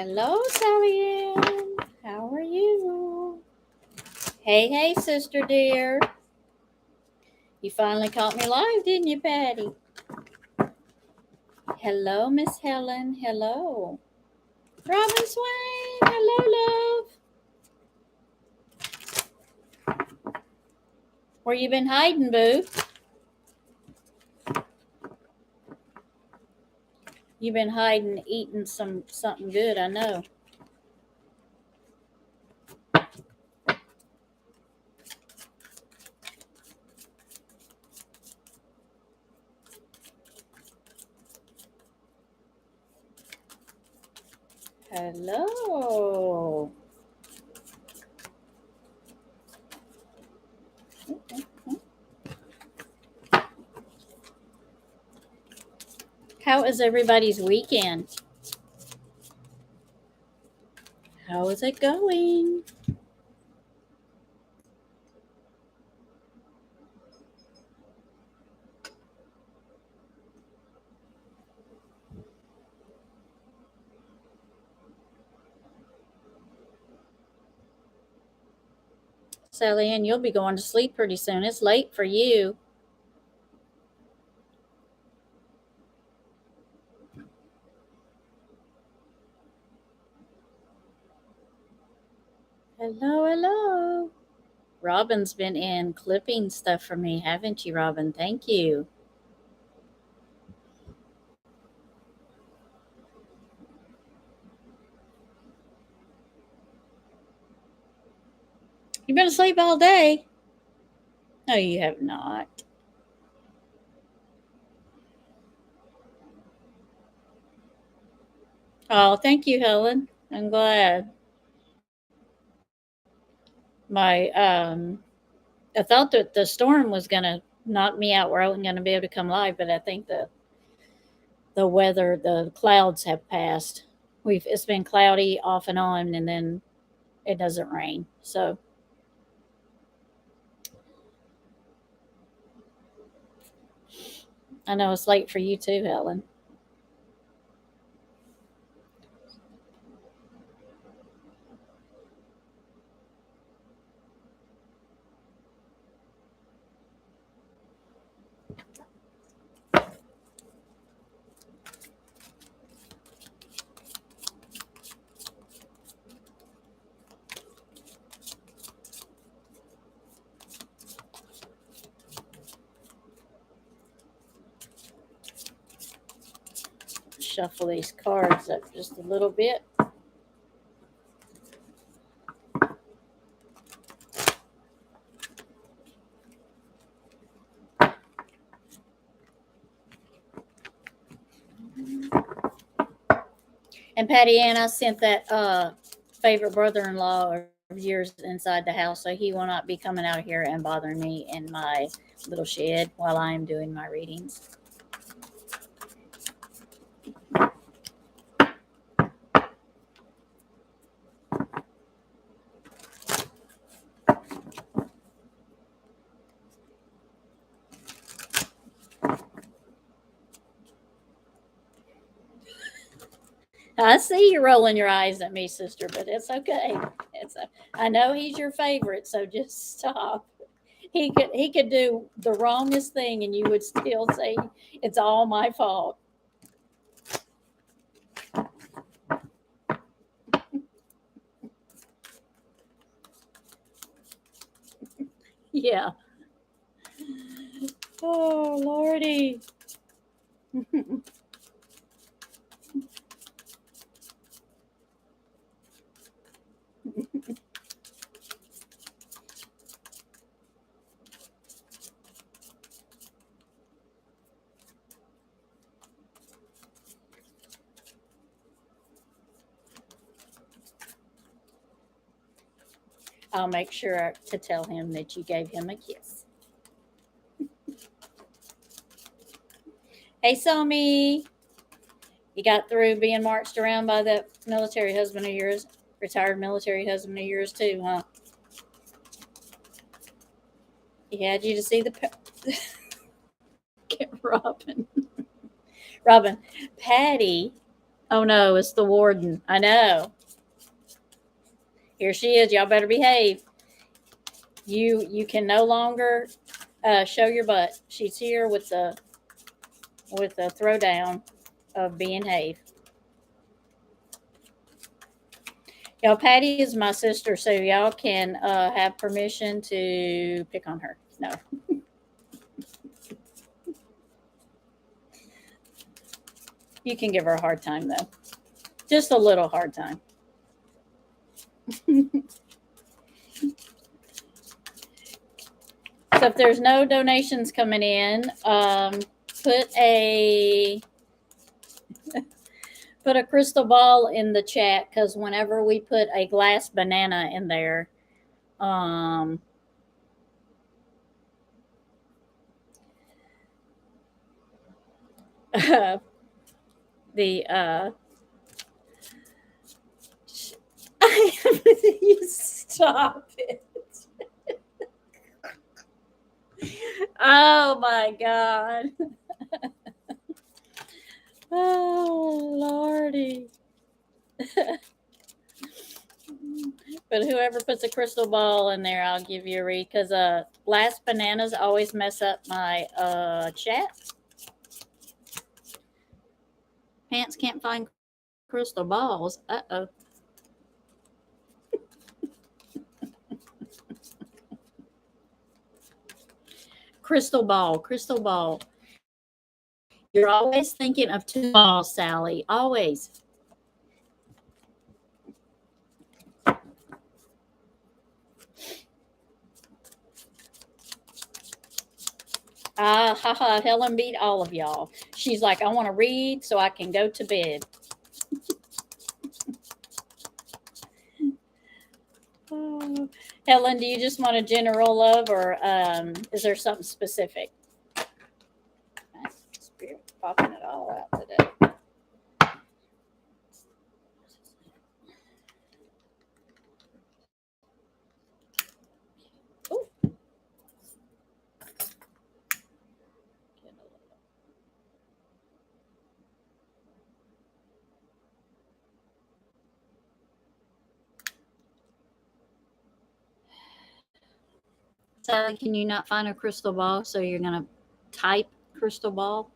Hello, Sally Ann. How are you? Hey, sister dear. You finally caught me live, didn't you, Patty? Hello, Miss Helen. Hello. Robin Swain. Hello, love. Where you been hiding, boo? You been hiding, eating something good, I know. Hello. How is everybody's weekend? How is it going? Sally Ann, you'll be going to sleep pretty soon. It's late for you. Hello. Robin's been in clipping stuff for me, haven't you, Robin? Thank you. You've been asleep all day? No, you have not. Oh, thank you, Helen. I'm glad. My I thought that the storm was gonna knock me out where I wasn't gonna be able to come live, but I think the weather, the clouds have passed. It's been cloudy off and on, and then it doesn't rain. So I know it's late for you too, Helen. Shuffle these cards up just a little bit. And Patty Ann, I sent that favorite brother-in-law of yours inside the house, so he will not be coming out here and bothering me in my little shed while I am doing my readings. I see you rolling your eyes at me, sister, but it's okay. I know he's your favorite, so just stop. He could do the wrongest thing, and you would still say it's all my fault. Yeah. Oh Lordy. I'll make sure to tell him that you gave him a kiss. Hey, Somi. You got through being marched around by that military husband of yours, retired military husband of yours, too, huh? He had you to see the. Get Robin. Robin. Patty Oh no, it's the warden. I know. Here she is. Y'all better behave. You can no longer show your butt. She's here with the throwdown of being have. Y'all, Patty is my sister, so y'all can have permission to pick on her. No. You can give her a hard time, though. Just a little hard time. So if there's no donations coming in, put a crystal ball in the chat, because whenever we put a glass banana in there, the you stop it. Oh my God. Oh Lordy. But whoever puts a crystal ball in there, I'll give you a read, because glass bananas always mess up my chat. Pants can't find crystal balls. Uh-oh. Crystal ball, crystal ball. You're always thinking of two balls, Sally. Always. Haha, Helen beat all of y'all. She's like, I want to read so I can go to bed. Oh. Helen, do you just want a general love, or is there something specific? Spirit popping it all out today. Sally, can you not find a crystal ball? So you're going to type crystal ball?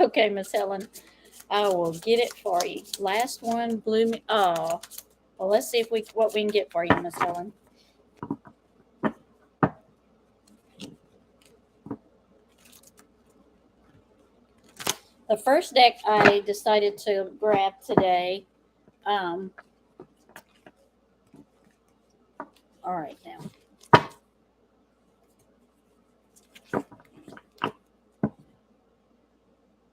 Okay, Miss Helen. I will get it for you. Last one blew me. Oh, well, let's see if what we can get for you, Miss Helen. The first deck I decided to grab today. All right, now.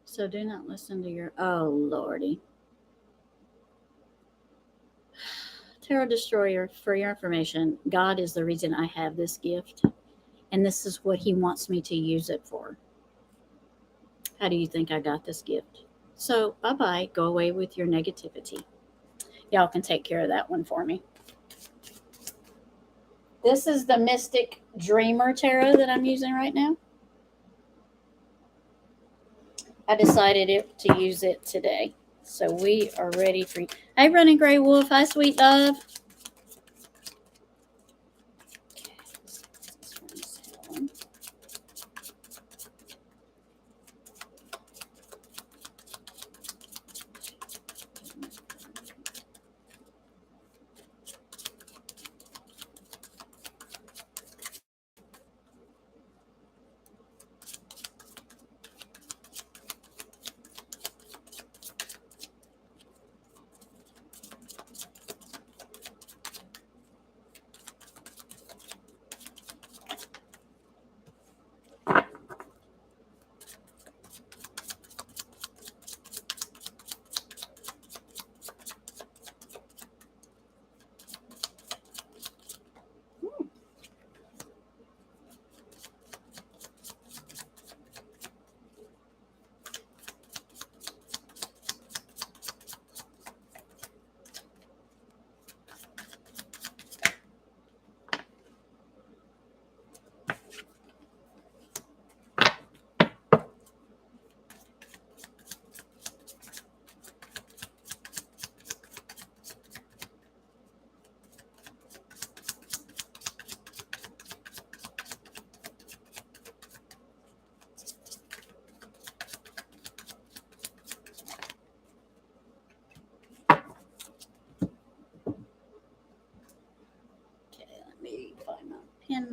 So do not listen to your. Oh, Lordy. Tarot Destroyer, for your information, God is the reason I have this gift, and this is what He wants me to use it for. How do you think I got this gift? So, bye-bye. Go away with your negativity. Y'all can take care of that one for me. This is the Mystic Dreamer Tarot that I'm using right now. I decided to use it today. So we are ready for you. Hey, Running Gray Wolf. Hi, sweet love.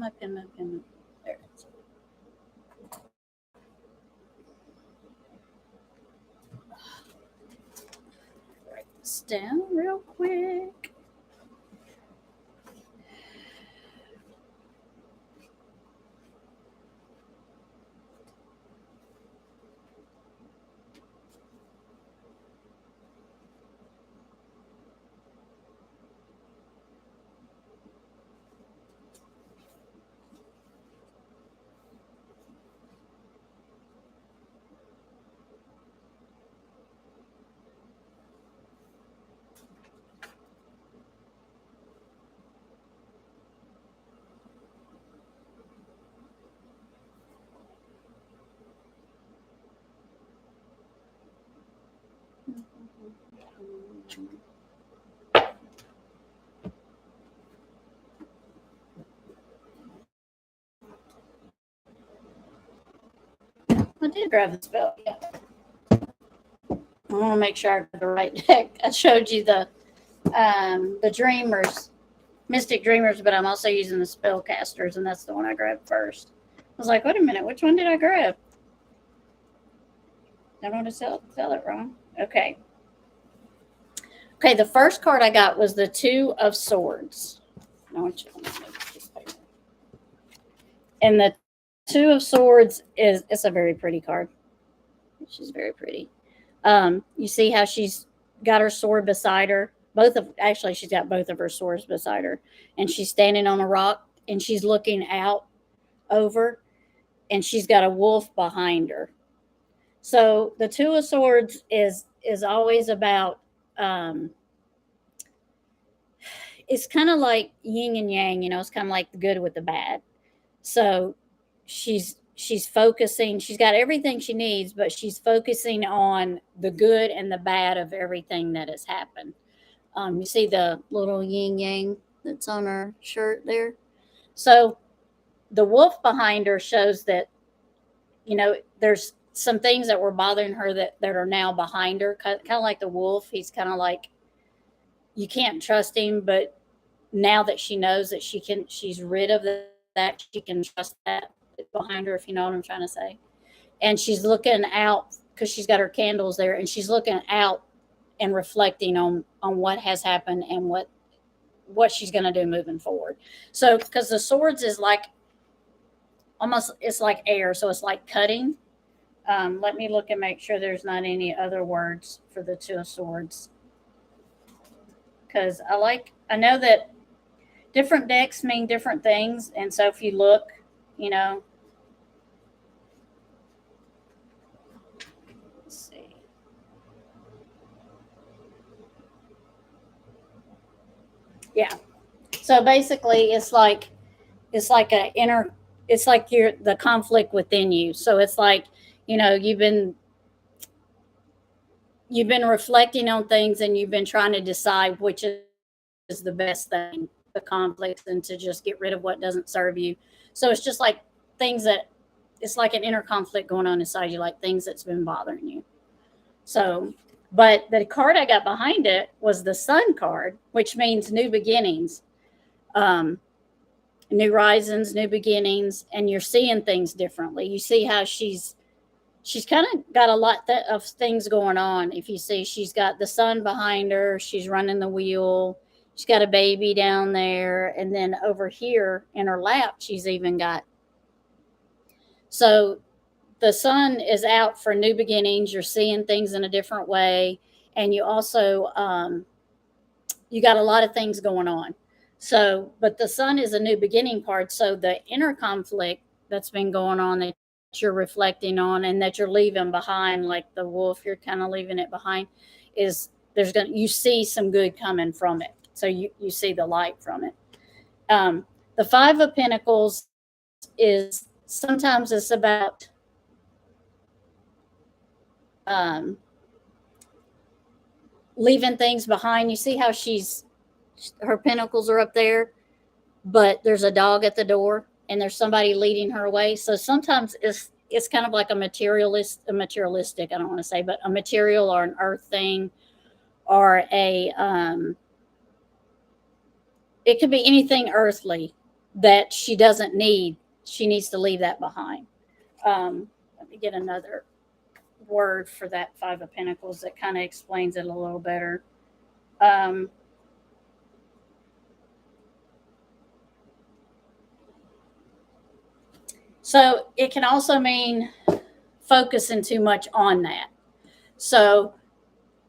my pen, my pen. There it is. Write this down real quick. I did grab the spell. Yeah. I want to make sure I got the right deck. I showed you the Dreamers, Mystic Dreamers, but I'm also using the Spellcasters, and that's the one I grabbed first. I was like, wait a minute, which one did I grab? I don't want to sell it wrong. Okay. Okay, the first card I got was the Two of Swords. I want you to make this paper. And the Two of Swords it's a very pretty card. She's very pretty. You see how she's got her sword beside her. She's got both of her swords beside her, and she's standing on a rock, and she's looking out over, and she's got a wolf behind her. So the Two of Swords is always about. It's kind of like yin and yang, it's kind of like the good with the bad. So she's focusing, she's got everything she needs, but she's focusing on the good and the bad of everything that has happened. You see the little yin yang that's on her shirt there? So the wolf behind her shows that, there's some things that were bothering her that are now behind her, kind of like the wolf. He's kind of like, you can't trust him, but now that she knows that she's rid of that, she can trust that behind her, if you know what I'm trying to say. And she's looking out because she's got her candles there, and she's looking out and reflecting on what has happened and what she's going to do moving forward. So because the swords is like it's like air, so it's like cutting. Let me look and make sure there's not any other words for the Two of Swords, because I know that different decks mean different things, and so if you look, let's see. Yeah. So basically, it's like you're the conflict within you. So it's like, you've been reflecting on things, and you've been trying to decide which is the best thing, the conflicts, and to just get rid of what doesn't serve you. So it's just like it's like an inner conflict going on inside you, like things that's been bothering you. So, but the card I got behind it was the Sun card, which means new beginnings, new risings, new beginnings, and you're seeing things differently. You see how she's kind of got a lot of things going on. If you see, she's got the sun behind her, she's running the wheel, she's got a baby down there, and then over here in her lap, she's even got. So the sun is out for new beginnings. You're seeing things in a different way, and you also you got a lot of things going on. So, but the sun is a new beginning part. So the inner conflict that's been going on that you're reflecting on and that you're leaving behind, like the wolf, you're kind of leaving it behind, is you see some good coming from it. So you see the light from it. The Five of Pentacles is sometimes it's about leaving things behind. You see how her pentacles are up there, but there's a dog at the door and there's somebody leading her away. So sometimes it's kind of like a materialistic, I don't want to say, but a material or an earth thing, or it could be anything earthly. that she doesn't need. She needs to leave that behind. Let me get another word for that Five of Pentacles that kind of explains it a little better. Um, so it can also mean focusing too much on that. So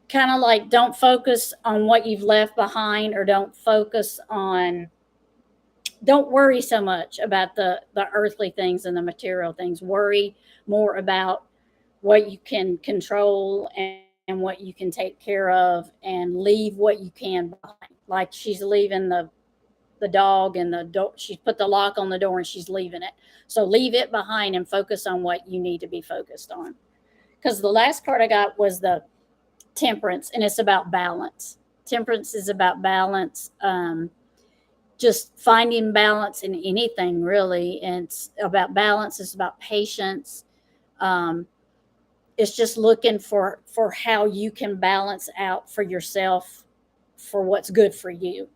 kind of like don't focus on what you've left behind, or don't worry so much about the earthly things and the material things. Worry more about what you can control and what you can take care of, and leave what you can behind. Like she's leaving the dog and the door. She's put the lock on the door and she's leaving it. So leave it behind and focus on what you need to be focused on. Because the last card I got was the Temperance, and it's about balance. Temperance is about balance. Just finding balance in anything, really. And it's about balance. It's about patience. Um, it's just looking for how you can balance out for yourself for what's good for you.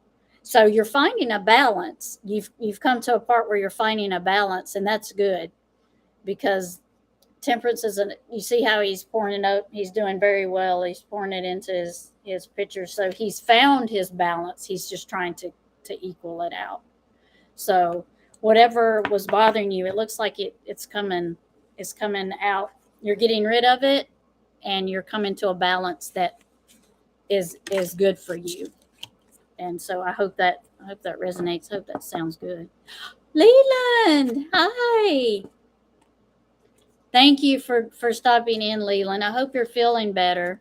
So you're finding a balance. You've come to a part where you're finding a balance, and that's good, because Temperance isn't. You see how he's pouring it up. He's doing very well. He's pouring it into his pitcher. So he's found his balance. He's just trying to equal it out. So whatever was bothering you, it looks like it's coming out. You're getting rid of it, and you're coming to a balance that is good for you. And so I hope that resonates. I hope that sounds good. Leland, hi. Thank you for stopping in, Leland. I hope you're feeling better.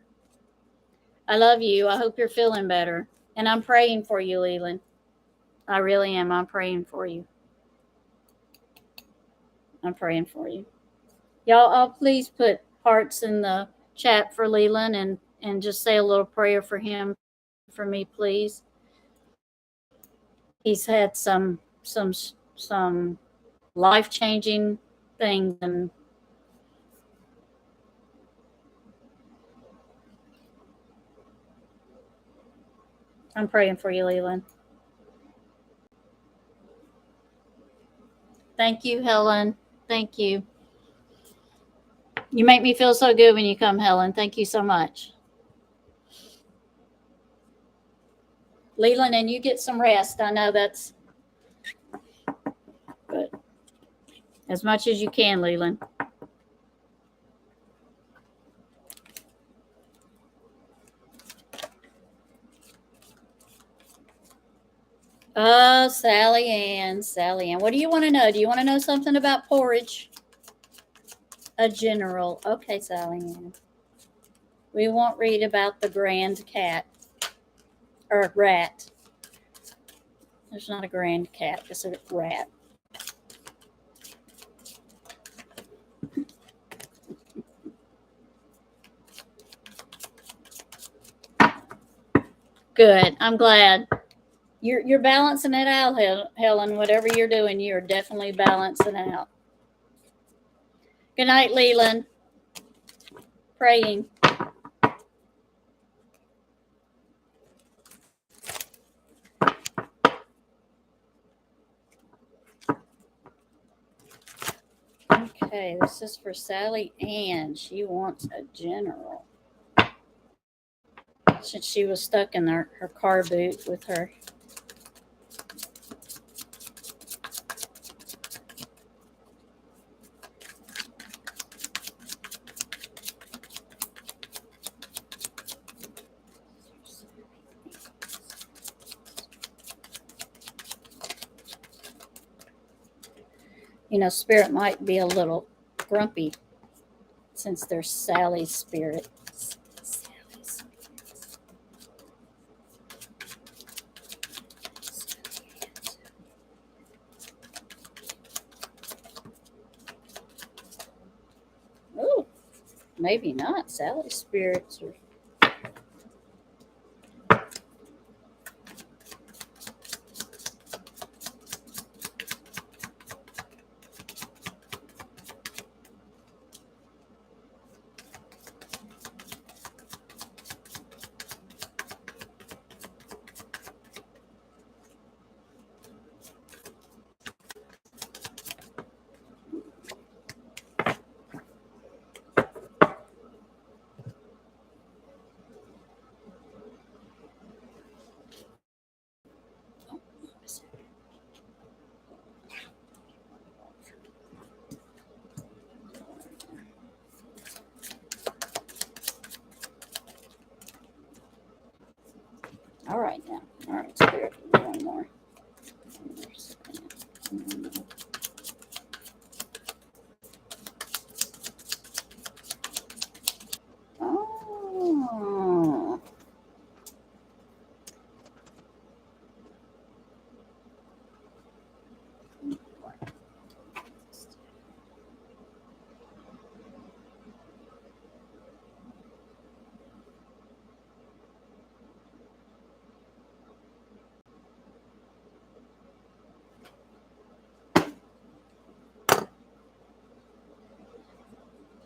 I love you. I hope you're feeling better. And I'm praying for you, Leland. I really am. I'm praying for you. I'm praying for you. Y'all, I'll please put hearts in the chat for Leland, and just say a little prayer for him for me, please. He's had some life changing things, and I'm praying for you, Leland. Thank you, Helen. Thank you. You make me feel so good when you come, Helen. Thank you so much. Leland, and you get some rest. I know that's, but as much as you can, Leland. Oh, Sally Ann. Sally Ann. What do you want to know? Do you want to know something about porridge? A general. Okay, Sally Ann. We won't read about the grand cat or rat. There's not a grand cat, it's a rat. Good. I'm glad. You're balancing it out, Helen. Whatever you're doing, you're definitely balancing out. Good night, Leland. Praying. Okay, this is for Sally Ann. She wants a general. Since she was stuck in her car boot with her. You know, Spirit might be a little grumpy since they're Sally's spirit. Oh, maybe not. Sally's spirits are.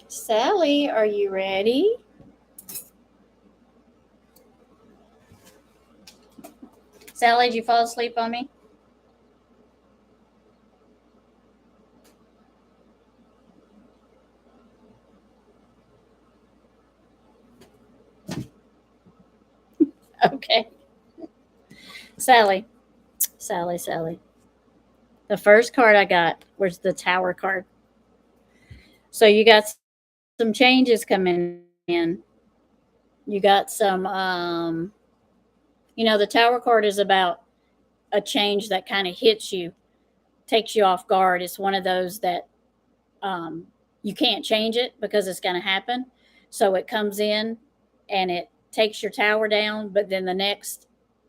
Sally, are you ready? Sally, did you fall asleep on me? Okay. Sally, Sally. The first card I got was the Tower card. So you got some changes coming in. You got some, the Tower card is about a change that kind of hits you, takes you off guard. It's one of those that um, you can't change it because it's going to happen. So it comes in and it takes your tower down, but then the next,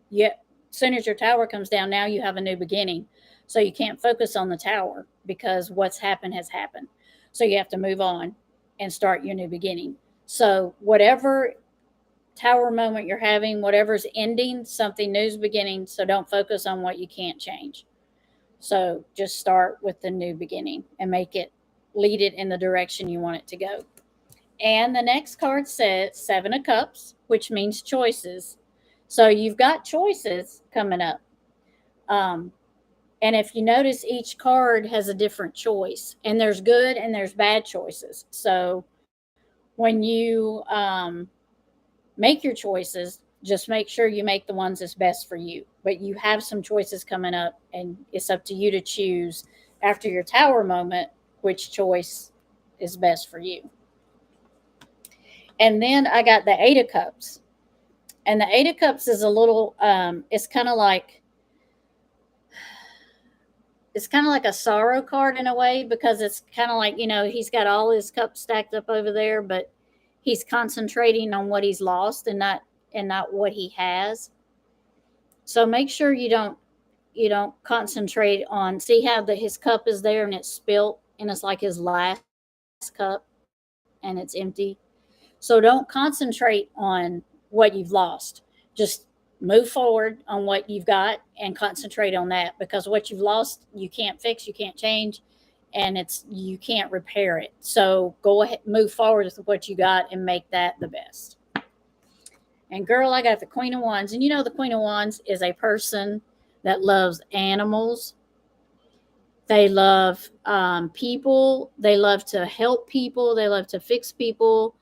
yeah, as soon as your tower comes down, now you have a new beginning. So you can't focus on the tower because what's happened has happened. So you have to move on and start your new beginning. So whatever tower moment you're having, whatever's ending, something new's beginning. So don't focus on what you can't change. So just start with the new beginning and make it lead it in the direction you want it to go. And the next card says Seven of Cups, which means choices. So you've got choices coming up. Um, and if you notice, each card has a different choice, and there's good and there's bad choices. So when you make your choices, just make sure you make the ones that's best for you. But you have some choices coming up, and it's up to you to choose after your tower moment which choice is best for you. And then I got the Eight of Cups. And the Eight of Cups is a little, it's kind of like a sorrow card in a way because it's kind of like, he's got all his cups stacked up over there, but he's concentrating on what he's lost and not what he has. So make sure you don't concentrate on see how his cup is there and it's spilt and it's like his last cup and it's empty. So don't concentrate on what you've lost. Just move forward on what you've got and concentrate on that because what you've lost you can't fix, you can't change, and it's you can't repair it. So go ahead, move forward with what you got and make that the best. And girl, I got the Queen of Wands. And the Queen of Wands is a person that loves animals. They love people. They love to help people. They love to fix people.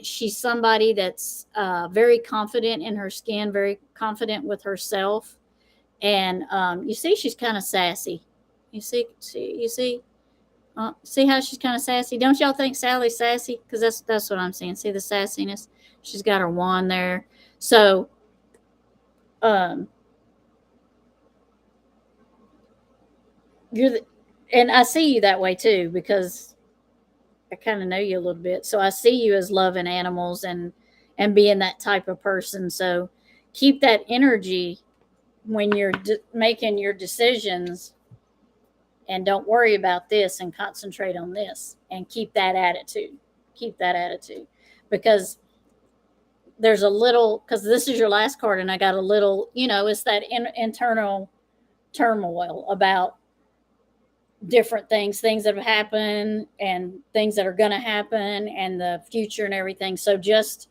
She's somebody that's very confident in her skin, very confident with herself. And you see, she's kind of sassy. You see how she's kind of sassy. Don't y'all think Sally's sassy? Because that's what I'm seeing. See the sassiness. She's got her wand there. So um, you're the, and I see you that way too because I kind of know you a little bit. So I see you as loving animals and being that type of person. So keep that energy when you're making your decisions and don't worry about this and concentrate on this and keep that attitude. Keep that attitude because there's a little because this is your last card and I got a little, it's that internal turmoil about different things that have happened and things that are going to happen and the future and everything. So just,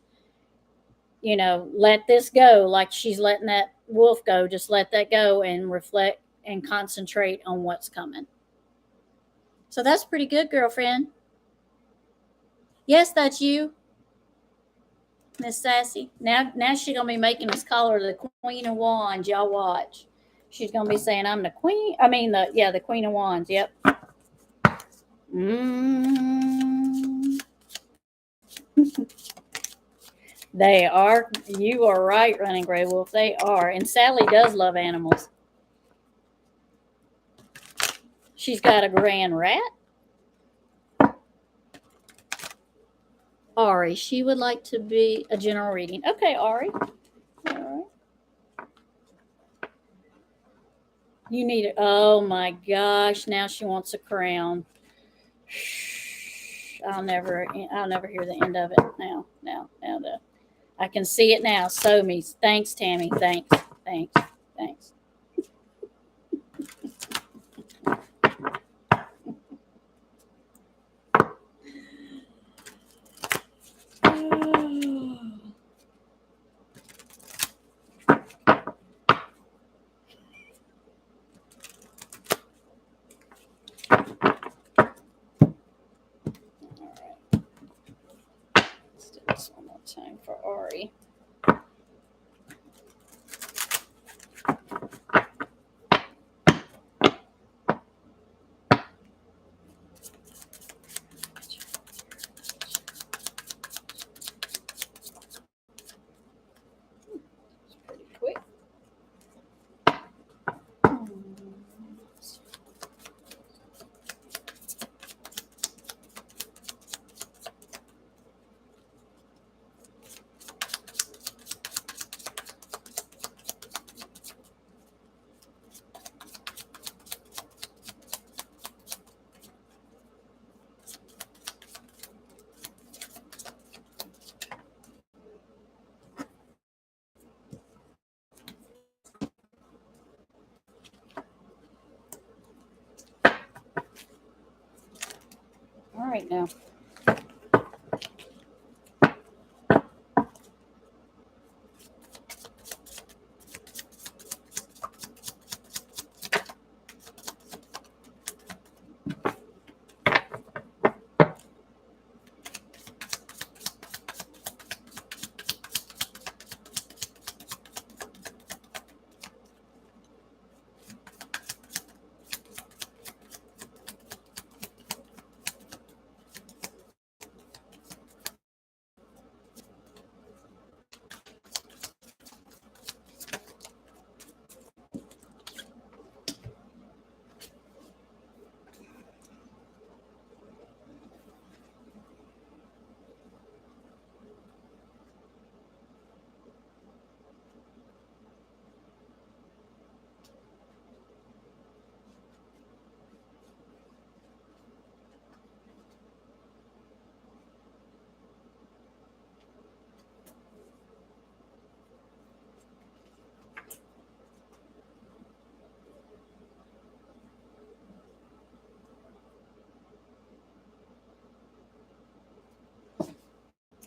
let this go like she's letting that wolf go. Just let that go and reflect and concentrate on what's coming. So that's pretty good, girlfriend. Yes, that's you, Miss Sassy. Now she's going to be making us call her the Queen of Wands. Y'all watch. She's going to be saying, I'm the queen. I mean, the Queen of Wands. Yep. Mm. They are. You are right, Running Gray Wolf. They are. And Sally does love animals. She's got a grand rat. Ari, she would like to be a general reading. Okay, Ari. All right. You need it. Oh my gosh! Now she wants a crown. I'll never hear the end of it. Now. I can see it now. Sew me. Thanks, Tammy. Thanks. Time for Ari. Pretty quick. All right, now.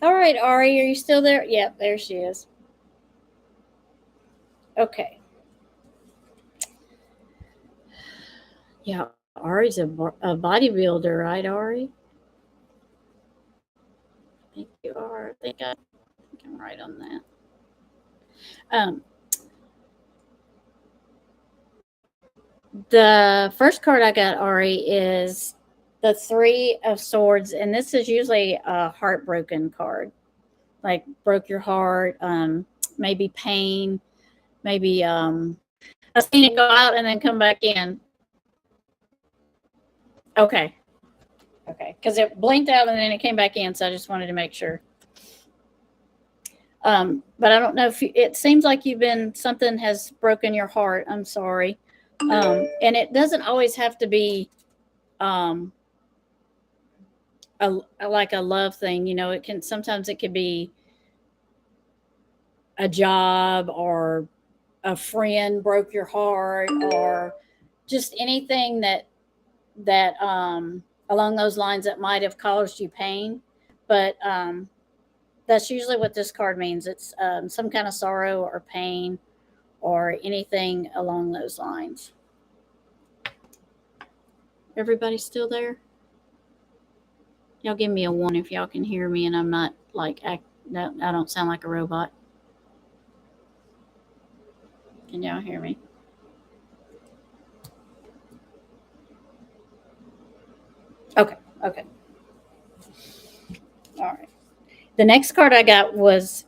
All right, Ari, are you still there? Yeah, there she is. Okay. Yeah, Ari's a bodybuilder, right, Ari? I think you are. I think I'm right on that. Um, the first card I got, Ari, is the Three of Swords, and this is usually a heartbroken card, like broke your heart, maybe pain, maybe I've seen it go out and then come back in. Okay, okay, because it blinked out and then it came back in, so I just wanted to make sure. But I don't know if it seems like you've been something has broken your heart. I'm sorry, and it doesn't always have to be um, like a love thing. You know, it can sometimes it could be a job or a friend broke your heart or just anything that along those lines that might have caused you pain. But that's usually what this card means. It's some kind of sorrow or pain or anything along those lines. Everybody still there? Y'all give me a one if y'all can hear me and I'm not like no, I don't sound like a robot. Can y'all hear me? Okay, okay. All right. The next card I got was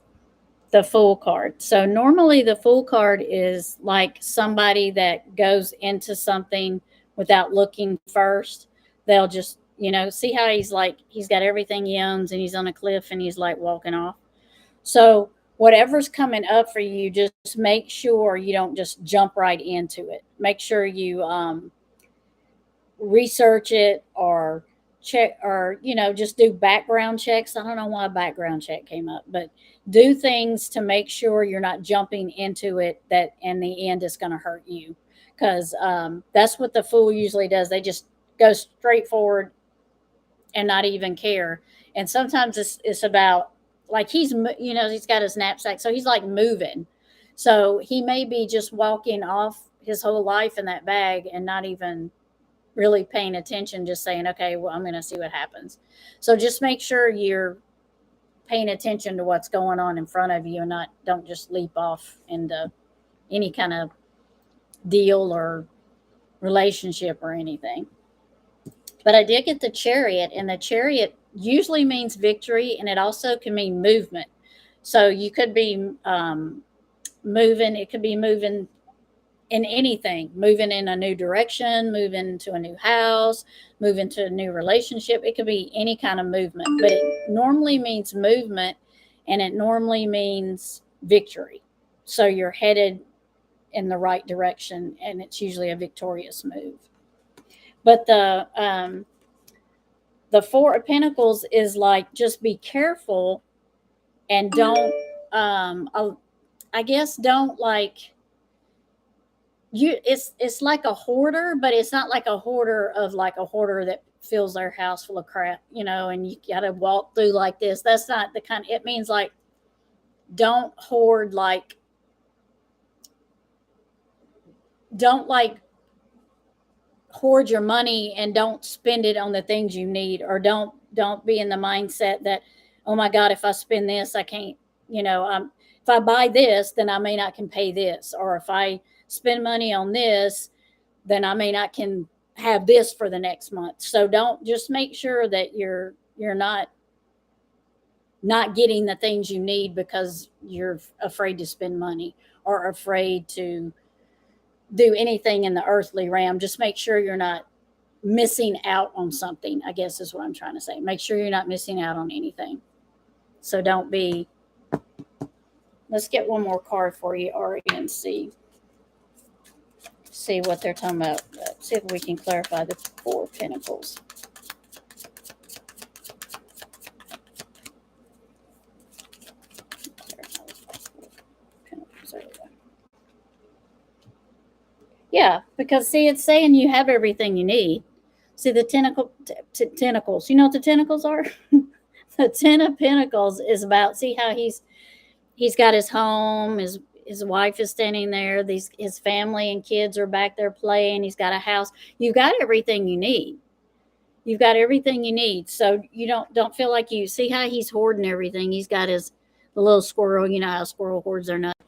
the Fool card. So normally the Fool card is like somebody that goes into something without looking first. They'll just, see how he's like he's got everything he owns and he's on a cliff and he's like walking off. So whatever's coming up for you, just make sure you don't just jump right into it. Make sure you research it or check or just do background checks. I don't know why a background check came up, but do things to make sure you're not jumping into it that in the end is going to hurt you, because that's what the Fool usually does. They just go straight forward and not even care. And sometimes it's about like he's got his knapsack, so he's like moving, so he may be just walking off his whole life in that bag and not even really paying attention, just saying, okay, well, I'm going to see what happens. So just make sure you're paying attention to what's going on in front of you and not don't just leap off into any kind of deal or relationship or anything. But I did get the chariot, and the chariot usually means victory, and it also can mean movement. So you could be moving, it could be moving in anything, moving in a new direction, moving to a new house, moving to a new relationship. It could be any kind of movement, but it normally means movement, and it normally means victory. So you're headed in the right direction, and it's usually a victorious move. But the Four of Pentacles is like, just be careful and don't I guess don't like you it's like a hoarder, but it's not like a hoarder of like a hoarder that fills their house full of crap, and you gotta walk through like this. That's not the kind. It means like, don't hoard, like, don't like hoard your money and don't spend it on the things you need, or don't be in the mindset that, oh my god, if I spend this I can't, if I buy this, then I may not can pay this, or if I spend money on this, then I may not can have this for the next month. So don't, just make sure that you're not getting the things you need because you're afraid to spend money or afraid to do anything in the earthly realm. Just make sure you're not missing out on something, I guess is what I'm trying to say. Make sure you're not missing out on anything. So don't be. Let's get one more card for you, Ari, and see what they're talking about. See if we can clarify the Four of Pentacles. Yeah, because see, it's saying you have everything you need. See the tentacles. You know what the tentacles are? The Ten of Pentacles is about, see how he's got his home, his wife is standing there, his family and kids are back there playing, he's got a house. You've got everything you need. You've got everything you need. So you don't feel like you see how he's hoarding everything. He's got the little squirrel, you know how a squirrel hoards their nuts.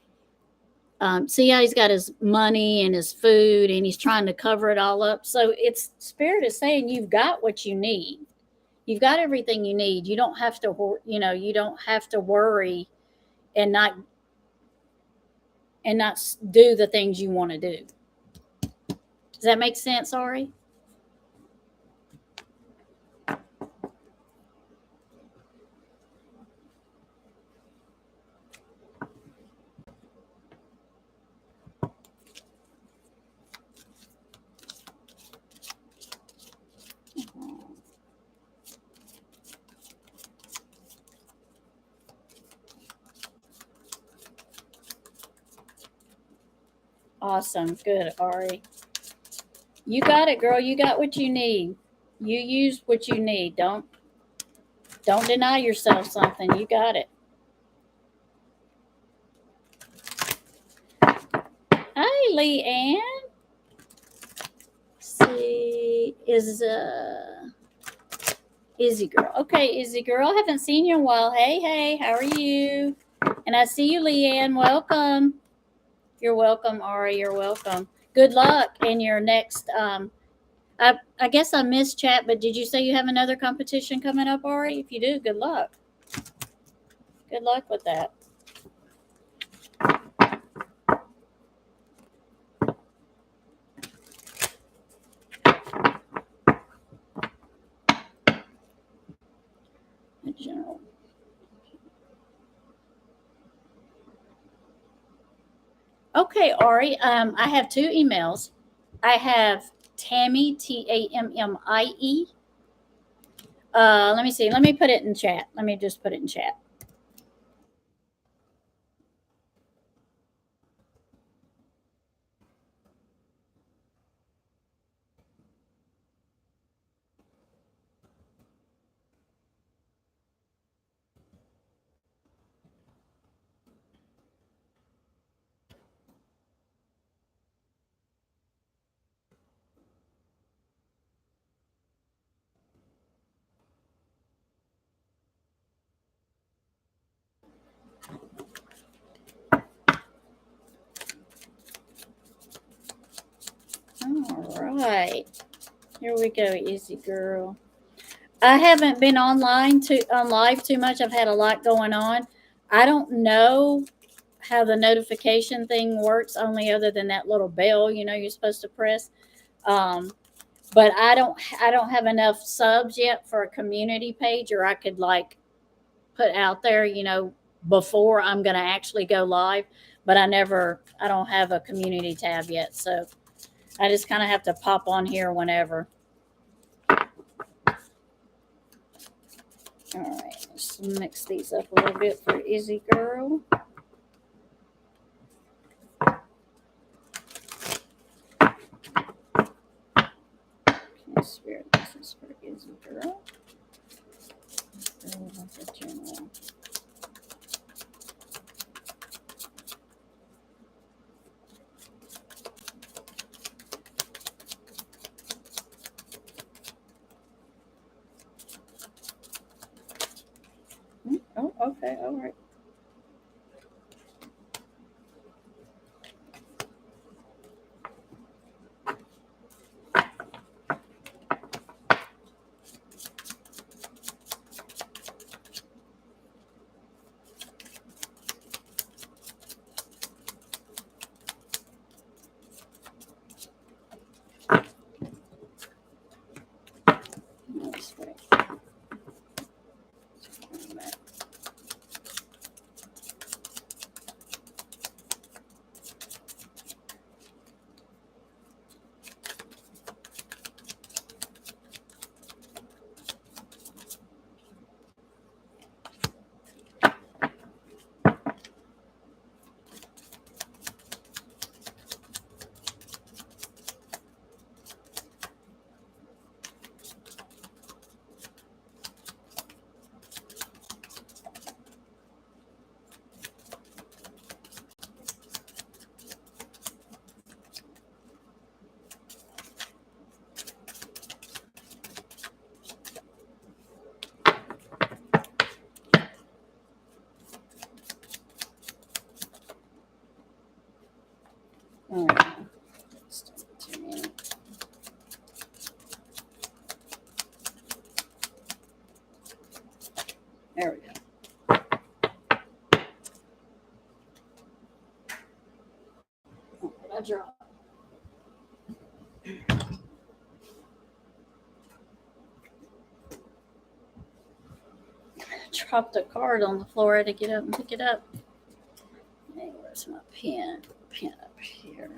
See how he's got his money and his food, and he's trying to cover it all up. So it's Spirit is saying you've got what you need. You've got everything you need. You don't have to, you don't have to worry and not do the things you want to do. Does that make sense, Ari? Awesome. Good, Ari. You got it, girl. You got what you need. You use what you need. Don't deny yourself something. You got it. Hi, Leanne. See, is Izzy girl. Okay, Izzy girl. I haven't seen you in a while. Hey, how are you? And I see you, Leanne. Welcome. You're welcome, Ari. You're welcome. Good luck in your next. I guess I missed chat, but did you say you have another competition coming up, Ari? If you do, good luck. Good luck with that. General. Okay, Ari. I have two emails. I have Tammy, Tammie. Let me see. Let me put it in chat. Let me just put it in chat. right. Here we go, easy girl. I haven't been on live too much. I've had a lot going on. I don't know how the notification thing works, only other than that little bell, you're supposed to press. Um, but I don't have enough subs yet for a community page, or I could like put out there, before I'm going to actually go live. But I don't have a community tab yet, so I just kind of have to pop on here whenever. All right, let's mix these up a little bit for Izzy Girl. Okay, Spirit, this is for Izzy Girl. Oh, okay, all right. Let's wait. All right. There we go. Oh, I dropped a card on the floor. I had to get up and pick it up. Hey, where's my pen? Pen up here.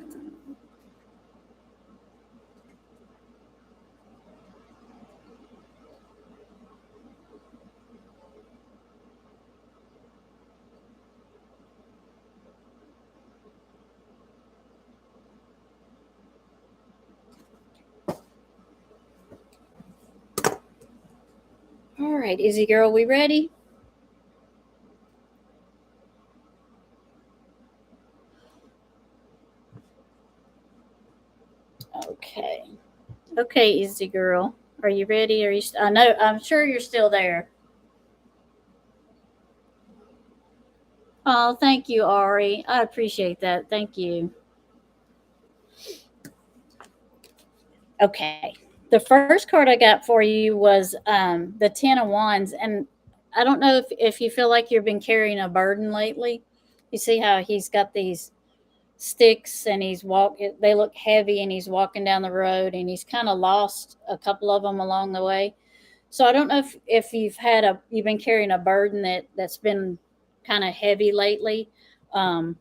All right, Izzy Girl, we ready? Okay. Okay, Izzy Girl. Are you ready? I know, I'm sure you're still there. Oh, thank you, Ari. I appreciate that. Thank you. Okay. The first card I got for you was the Ten of Wands. And I don't know if you feel like you've been carrying a burden lately. You see how he's got these sticks and they look heavy, and he's walking down the road, and he's kind of lost a couple of them along the way. So I don't know if you've been carrying a burden that's been kind of heavy lately. Um,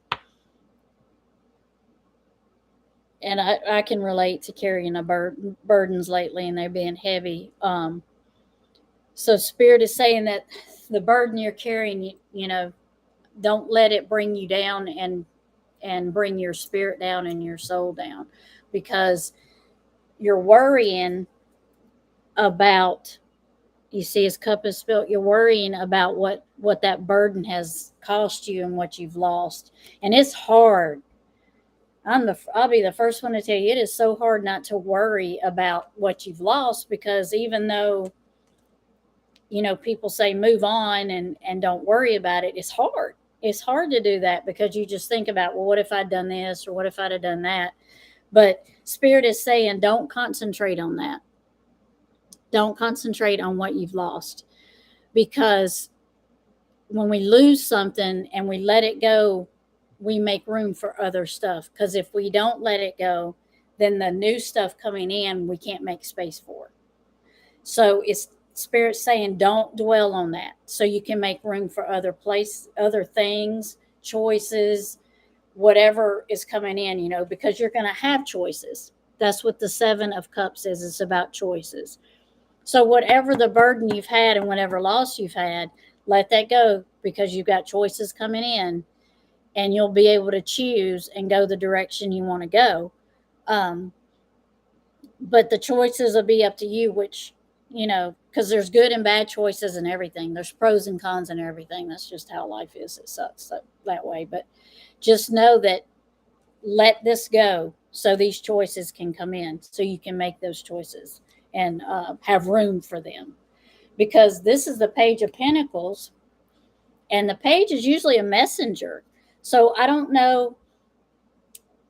and I can relate to carrying burdens lately, and they're being heavy. So Spirit is saying that the burden you're carrying, don't let it bring you down and bring your spirit down and your soul down, because you're worrying about, you see his cup is spilled, you're worrying about what that burden has cost you and what you've lost. And it's hard. I'll be the first one to tell you, it is so hard not to worry about what you've lost, because even though people say move on and don't worry about it, it's hard. It's hard to do that, because you just think about, well, what if I'd done this, or what if I'd have done that. But Spirit is saying, don't concentrate on that. Don't concentrate on what you've lost, because when we lose something and we let it go, we make room for other stuff. Because if we don't let it go, then the new stuff coming in, we can't make space for. So it's Spirit saying, don't dwell on that, so you can make room for other things, choices, whatever is coming in, because you're going to have choices. That's what the 7 of Cups is. It's about choices. So whatever the burden you've had and whatever loss you've had, let that go, because you've got choices coming in, and you'll be able to choose and go the direction you want to go. Um, but the choices will be up to you, which, because there's good and bad choices and everything. There's pros and cons and everything. That's just how life is. It sucks that way. But just know that, let this go so these choices can come in, so you can make those choices and have room for them. Because this is the Page of Pentacles, and the page is usually a messenger. So I don't know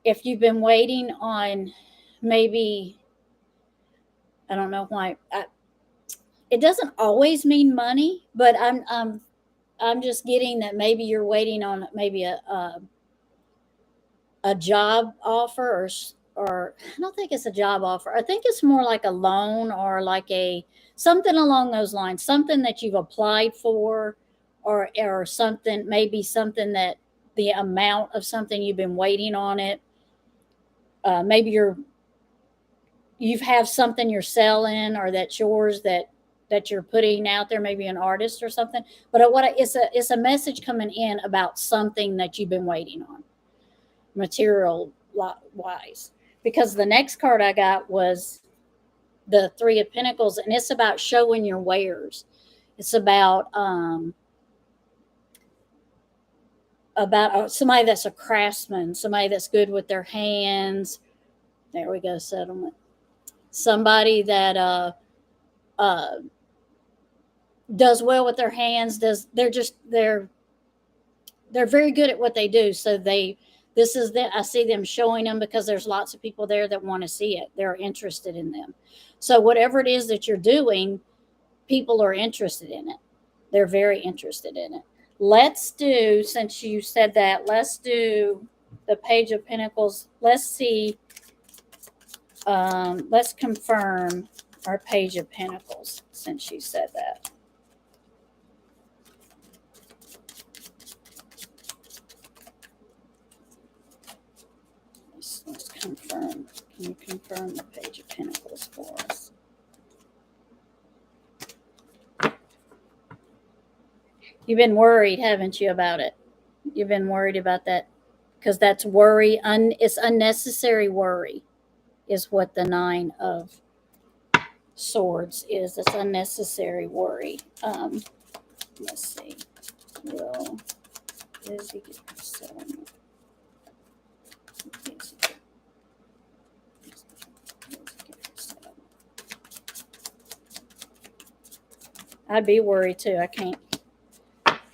if you've been waiting on, maybe, I don't know why. It doesn't always mean money, but I'm just getting that maybe you're waiting on maybe a job offer, or I don't think it's a job offer. I think it's more like a loan, or like a something along those lines, something that you've applied for, or something, maybe something that the amount of something you've been waiting on it. Maybe you have something you're selling, or that's yours, that you're putting out there, maybe an artist or something. But it's a message coming in about something that you've been waiting on, material wise. Because the next card I got was the 3 of Pentacles, and it's about showing your wares. It's about somebody that's a craftsman, somebody that's good with their hands. There we go, settlement. Somebody that uh, does well with their hands. They're very good at what they do. So I see them showing them, because there's lots of people there that want to see it. They're interested in them. So whatever it is that you're doing, people are interested in it. They're very interested in it. Let's do, since you said that, let's do the Page of Pentacles. Let's see. Let's confirm our Page of Pentacles, since you said that. Let's confirm. Can you confirm the Page of Pentacles for us? You've been worried, haven't you, about it? You've been worried about that, because that's worry. It's unnecessary worry, is what the 9 of Swords is. It's unnecessary worry. Let's see. Will Izzy get her settlement? I'd be worried too. I can't.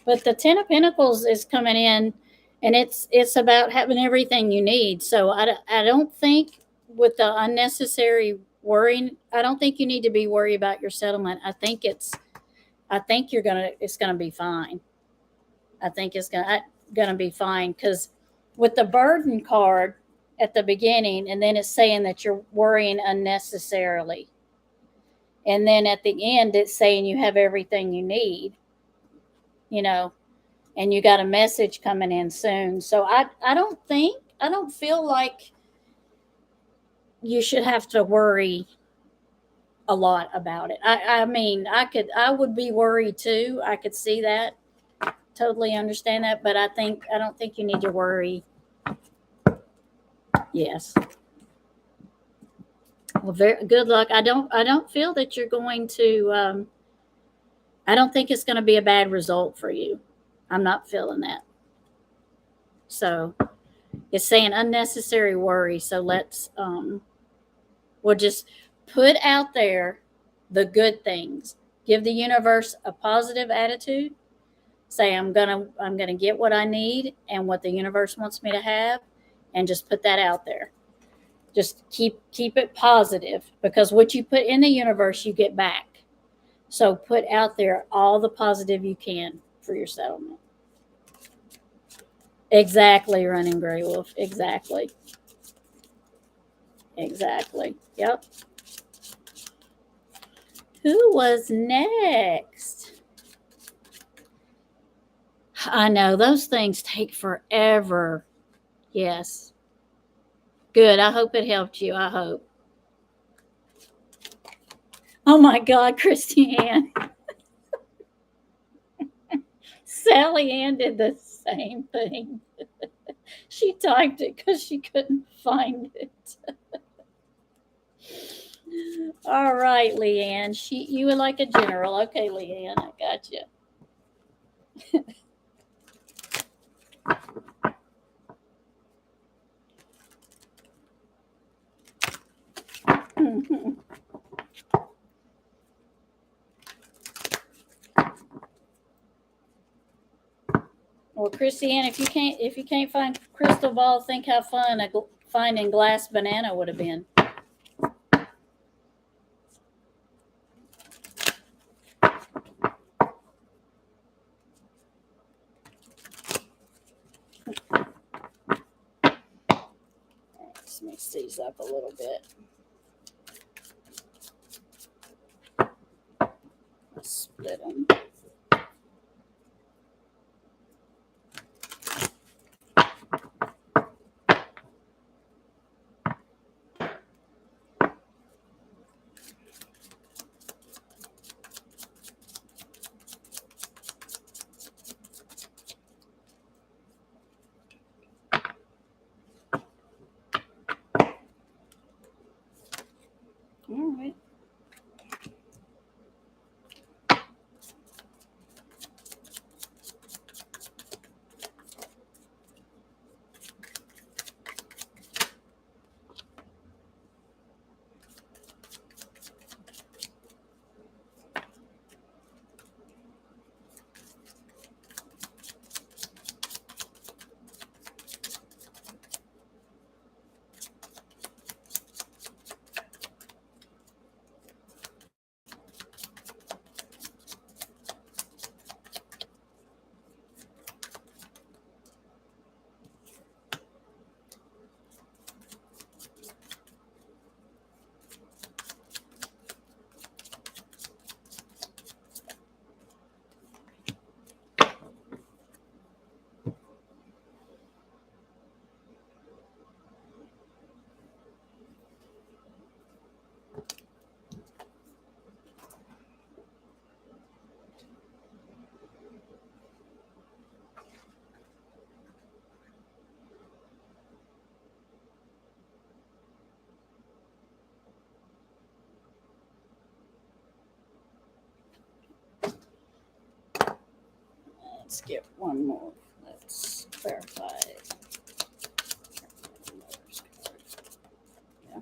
But the 10 of Pentacles is coming in, and it's about having everything you need. So I don't think, with the unnecessary worrying, I don't think you need to be worried about your settlement. I think it's gonna be fine. I think it's gonna be fine, because with the burden card at the beginning, and then it's saying that you're worrying unnecessarily, and then at the end it's saying you have everything you need, and you got a message coming in soon. So I don't feel like you should have to worry a lot about it. I mean, I would be worried too. I could see that. Totally understand that, but I don't think you need to worry. Yes. Well, very good luck. I don't feel that you're going to I don't think it's going to be a bad result for you. I'm not feeling that. So, it's saying unnecessary worry. So we'll just put out there the good things. Give the universe a positive attitude. Say, I'm gonna get what I need and what the universe wants me to have, and just put that out there. Just keep it positive, because what you put in the universe, you get back. So put out there all the positive you can for your settlement. Exactly, running gray wolf. Exactly. Exactly. Yep. Who was next? I know those things take forever. Yes. Good. I hope it helped you. I hope. Oh my God, Christiane. Sally Ann did the same thing. She typed it because she couldn't find it. All right, Leanne. You were like a general. Okay, Leanne, I got you. Well, Christiane, if you can't find crystal ball, think how fun finding glass banana would have been. Let's mix these up a little bit. Let's split them. All right. Let's get one more. Let's clarify it. Yeah.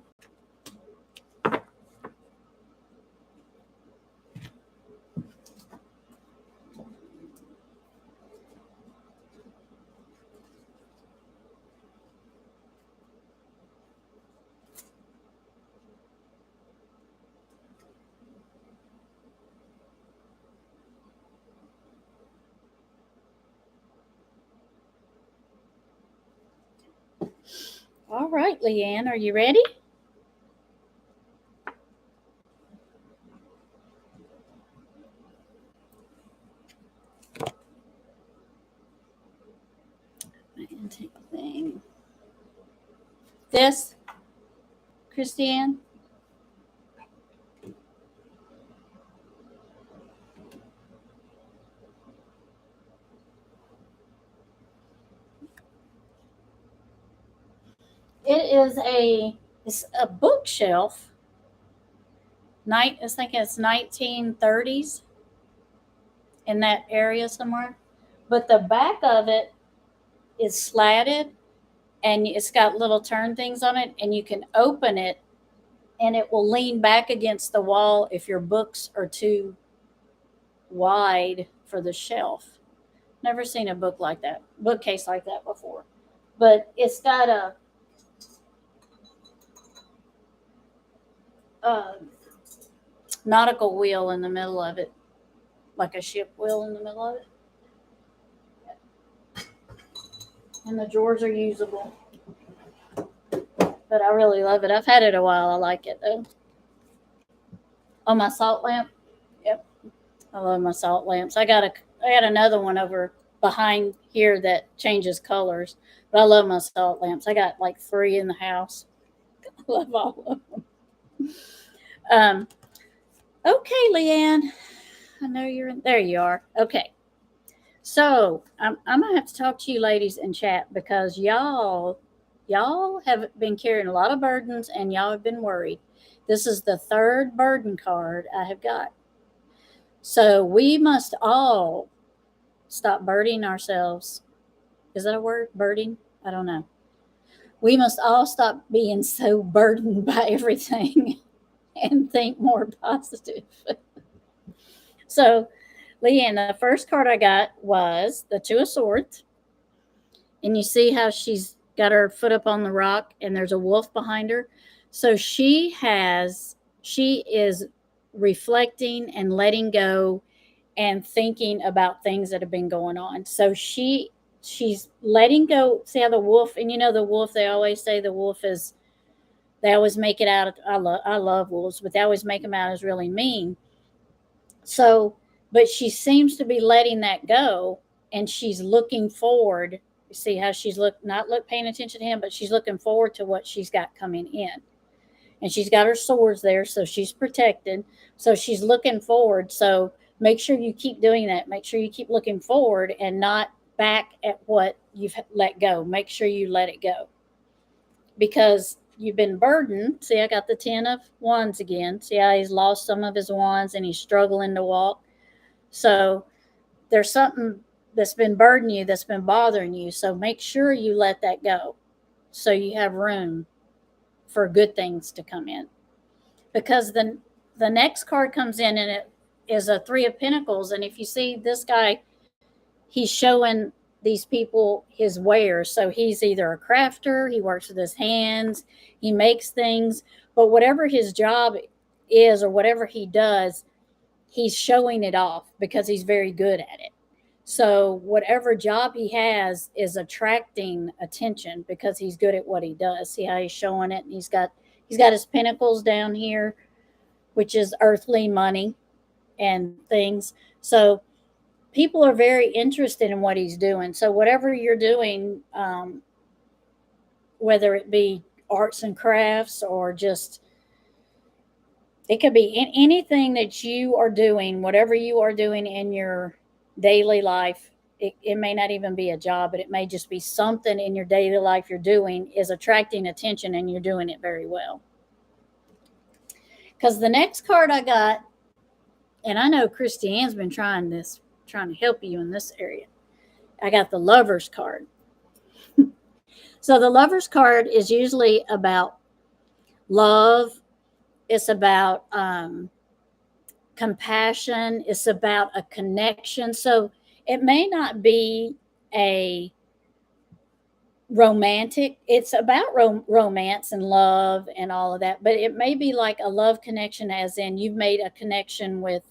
All right, Leanne, are you ready? Antique thing. This, Christiane? It's a bookshelf. I think it's 1930s in that area somewhere. But the back of it is slatted, and it's got little turn things on it, and you can open it and it will lean back against the wall if your books are too wide for the shelf. Never seen a bookcase like that before. But it's got uh, nautical wheel in the middle of it, like a ship wheel in the middle of it. And the drawers are usable, but I really love it. I've had it a while. I like it though. Oh, my salt lamp. Yep, I love my salt lamps. I got another one over behind here that changes colors, but I love my salt lamps. I got like three in the house. I love all of them. Um, okay, Leanne, I know you're in. There you are. Okay. So I'm gonna have to talk to you ladies in chat because y'all have been carrying a lot of burdens and y'all have been worried. This is the third burden card I have got. So we must all stop burdening ourselves. Is that a word? Burdening? I don't know. We must all stop being so burdened by everything and think more positive. So, Leanne, the first card I got was the Two of Swords. And you see how she's got her foot up on the rock and there's a wolf behind her. So she is reflecting and letting go and thinking about things that have been going on. So she's letting go. See how the wolf, and you know the wolf, they always say the wolf is, they always make it out. I love wolves, but they always make them out as really mean. So, but she seems to be letting that go, and she's looking forward. You see how she's not paying attention to him, but she's looking forward to what she's got coming in. And she's got her swords there, so she's protected. So she's looking forward. So make sure you keep doing that. Make sure you keep looking forward and not back at what you've let go. Make sure you let it go because you've been burdened. See, I got the 10 of wands again. See how he's lost some of his wands and he's struggling to walk. So there's something that's been burdening you, that's been bothering you. So make sure you let that go so you have room for good things to come in. Because the next card comes in and it is a 3 of Pentacles. And if you see this guy, he's showing these people his wares. So he's either a crafter, he works with his hands, he makes things, but whatever his job is or whatever he does, he's showing it off because he's very good at it. So whatever job he has is attracting attention because he's good at what he does. See how he's showing it? And he's got his pentacles down here, which is earthly money and things. So people are very interested in what he's doing. So whatever you're doing, whether it be arts and crafts or just, it could be anything that you are doing, whatever you are doing in your daily life. It may not even be a job, but it may just be something in your daily life you're doing is attracting attention and you're doing it very well. Because the next card I got, and I know Christy Ann's been trying to help you in this area. I got the Lover's card. So the Lover's card is usually about love. It's about compassion. It's about a connection. So it may not be a romantic, it's about romance and love and all of that, but it may be like a love connection, as in you've made a connection with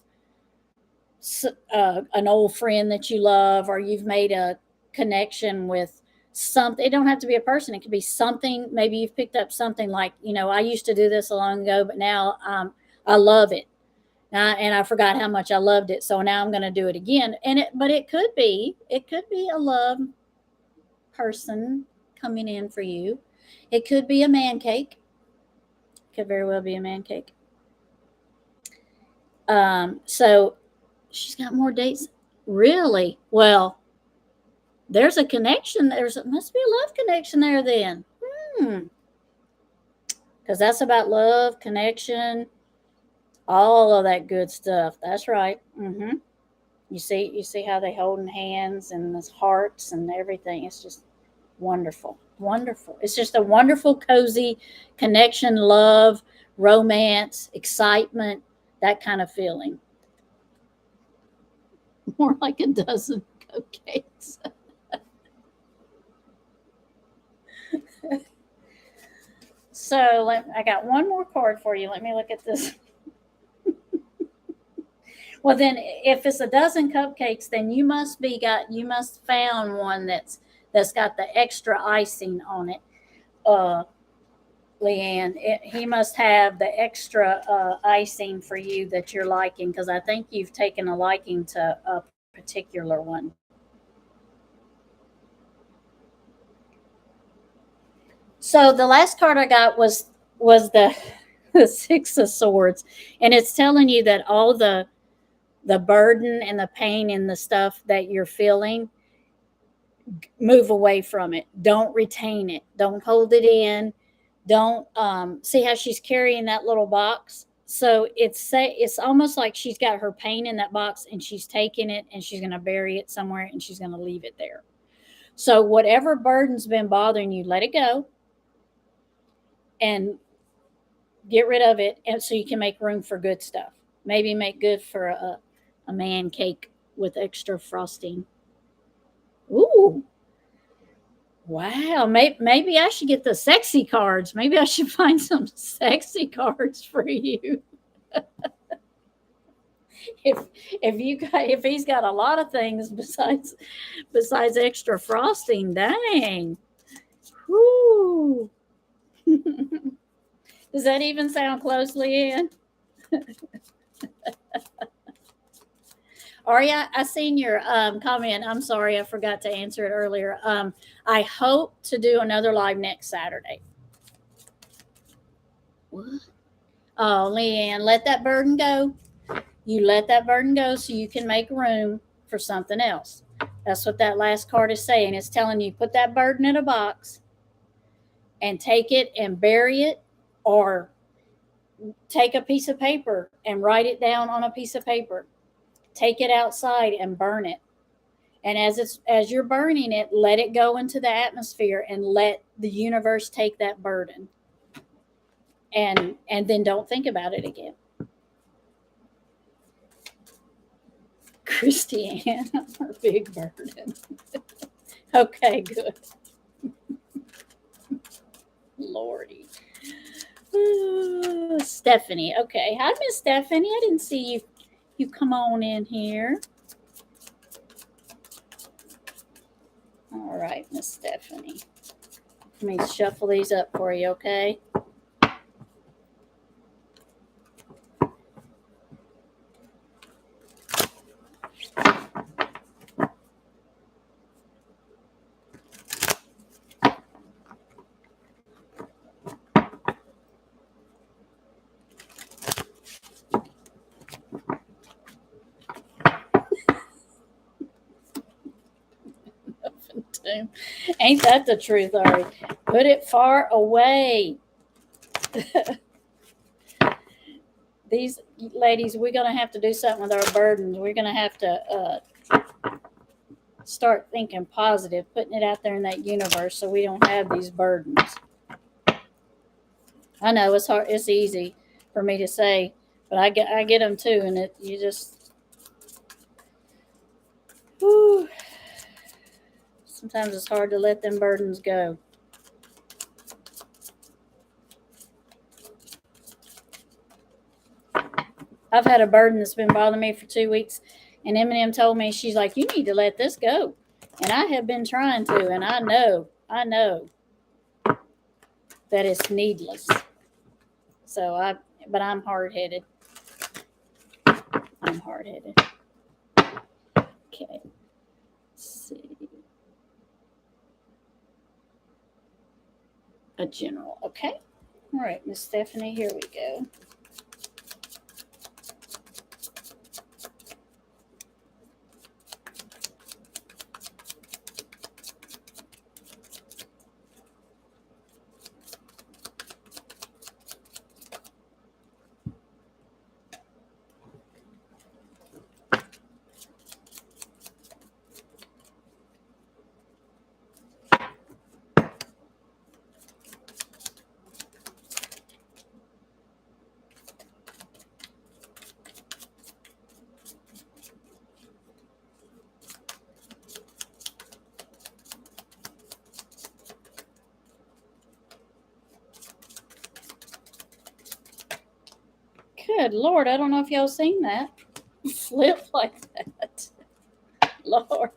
an old friend that you love, or you've made a connection with something. It don't have to be a person, it could be something. Maybe you've picked up something like, I used to do this a long ago, but now I love it. And I forgot how much I loved it, so now I'm going to do it again. But it could be a love person coming in for you. It could be a man cake. Could very well be a man cake. So she's got more dates. Really? Well, there's a connection. Must be a love connection there then. Because that's about love, connection, all of that good stuff. That's right. You see how they holding hands and the hearts and everything. It's just wonderful. It's just a wonderful, cozy connection, love, romance, excitement, that kind of feeling. More like a dozen cupcakes. So I got one more card for you. Let me look at this. Well, then, if it's a dozen cupcakes, then you must found one that's got the extra icing on it, uh, Leanne. He must have the extra icing for you that you're liking, because I think you've taken a liking to a particular one. So the last card I got was the Six of Swords, and it's telling you that all the burden and the pain and the stuff that you're feeling, move away from it. Don't retain it. Don't hold it in. Don't see how she's carrying that little box. So it's almost like she's got her pain in that box, and she's taking it and she's going to bury it somewhere, and she's going to leave it there. So whatever burden's been bothering you, let it go and get rid of it, and so you can make room for good stuff. Maybe make good for a man cake with extra frosting. Ooh, wow. Maybe I should get the sexy cards. Maybe I should find some sexy cards for you. If he's got a lot of things besides extra frosting, dang. Whoo. Does that even sound close, Leanne? Aria, I seen your comment. I'm sorry, I forgot to answer it earlier. I hope to do another live next Saturday. What? Oh, Leanne, let that burden go. You let that burden go so you can make room for something else. That's what that last card is saying. It's telling you put that burden in a box and take it and bury it, or take a piece of paper and write it down on a piece of paper. Take it outside and burn it. And as you're burning it, let it go into the atmosphere and let the universe take that burden. And then don't think about it again. Christiane, her big burden. Okay, good. Lordy. Stephanie. Okay. Hi, Miss Stephanie. I didn't see you come on in here. All right, Miss Stephanie. Let me shuffle these up for you, okay? Ain't that the truth, Ari? Put it far away. These ladies, we're going to have to do something with our burdens. We're going to have to start thinking positive, putting it out there in that universe so we don't have these burdens. I know it's hard. It's easy for me to say, but I get them too, and you just. Whew, sometimes it's hard to let them burdens go. I've had a burden that's been bothering me for 2 weeks, and Eminem told me, she's like, you need to let this go. And I have been trying to, and I know that it's needless. But I'm hard-headed. I'm hard-headed. Okay. Let's see. A general. Okay. All right, Miss Stephanie, here we go. Good Lord, I don't know if y'all seen that. Flip like that. Lord.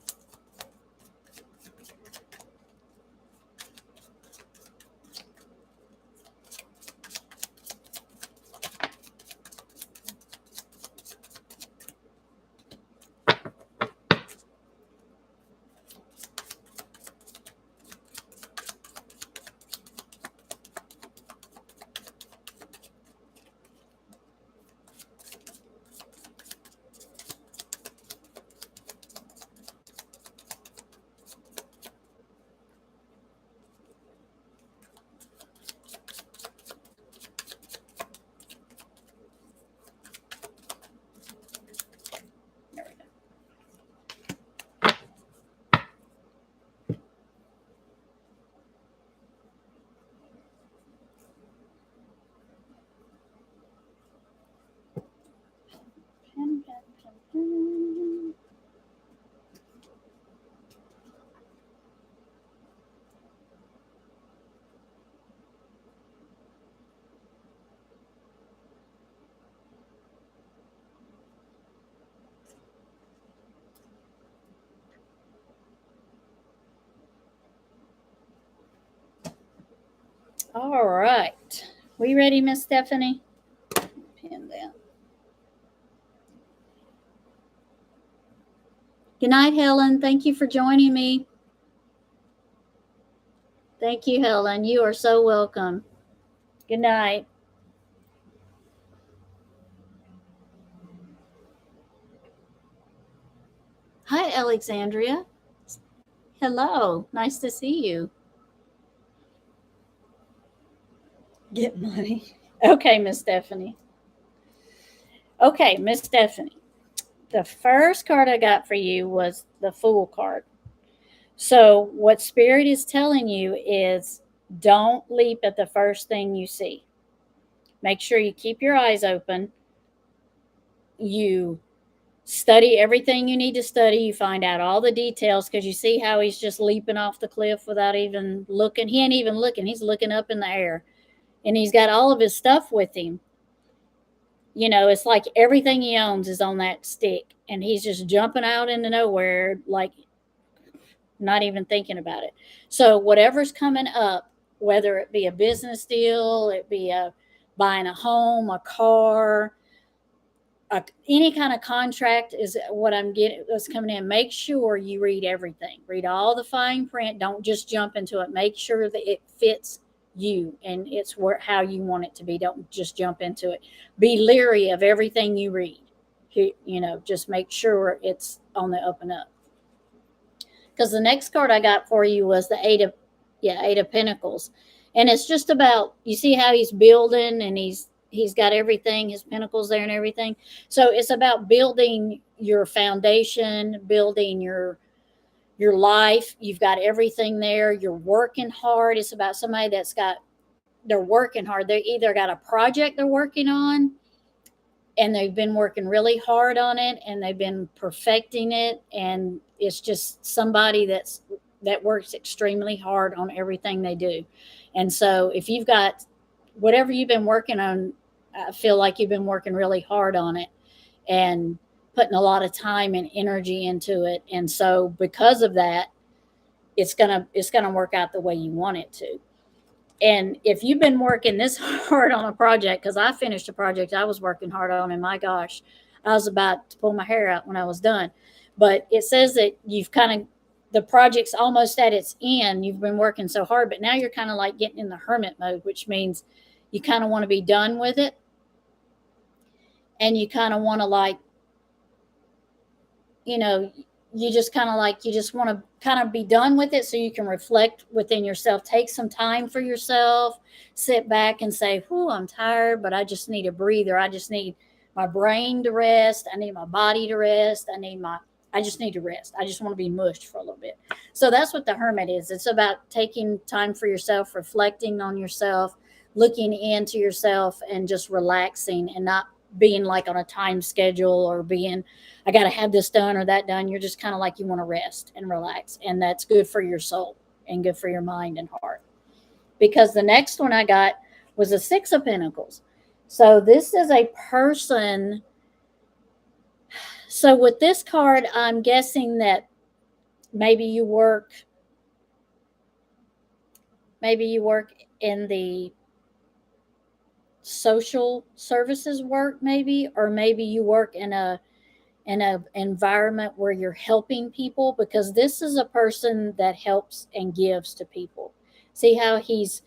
All right. We ready, Miss Stephanie? Pin that. Good night, Helen. Thank you for joining me. Thank you, Helen. You are so welcome. Good night. Hi, Alexandria. Hello. Nice to see you. Get money. Okay, Miss Stephanie. Okay, Miss Stephanie. The first card I got for you was the Fool card. So, what Spirit is telling you is don't leap at the first thing you see. Make sure you keep your eyes open. You study everything you need to study. You find out all the details because you see how he's just leaping off the cliff without even looking. He ain't even looking, he's looking up in the air. And he's got all of his stuff with him. You know, it's like everything he owns is on that stick. And he's just jumping out into nowhere, like not even thinking about it. So, whatever's coming up, whether it be a business deal, it be buying a home, a car, any kind of contract is what I'm getting that's coming in. Make sure you read everything, read all the fine print. Don't just jump into it. Make sure that it fits you and it's how you want it to be. Don't just jump into it. Be leery of everything you read. You know, just make sure it's on the up and up. Because the next card I got for you was the Eight of Pentacles, and it's just about, you see how he's building and he's got everything, his pentacles there and everything. So it's about building your foundation, building your life. You've got everything there. You're working hard. It's about somebody they're working hard. They either got a project they're working on and they've been working really hard on it and they've been perfecting it, and it's just somebody that works extremely hard on everything they do. And so if you've got whatever you've been working on, I feel like you've been working really hard on it and putting a lot of time and energy into it. And so because of that, it's gonna work out the way you want it to. And if you've been working this hard on a project, because I finished a project I was working hard on, and my gosh, I was about to pull my hair out when I was done. But it says that you've kind of, the project's almost at its end. You've been working so hard, but now you're kind of like getting in the hermit mode, which means you kind of want to be done with it. And you kind of want to, like, you know, you just kind of like, you just want to kind of be done with it so you can reflect within yourself. Take some time for yourself, sit back and say, whew, I'm tired, but I just need a breather. I just need my brain to rest. I need my body to rest. I just need to rest. I just want to be mushed for a little bit. So that's what the hermit is. It's about taking time for yourself, reflecting on yourself, looking into yourself, and just relaxing and not being like on a time schedule or being, I got to have this done or that done. You're just kind of like, you want to rest and relax. And that's good for your soul and good for your mind and heart. Because the next one I got was a Six of Pentacles. So this is a person. So with this card, I'm guessing that maybe you work maybe you work in the social services work, maybe, or maybe you work in a environment where you're helping people, because this is a person that helps and gives to people. See how he's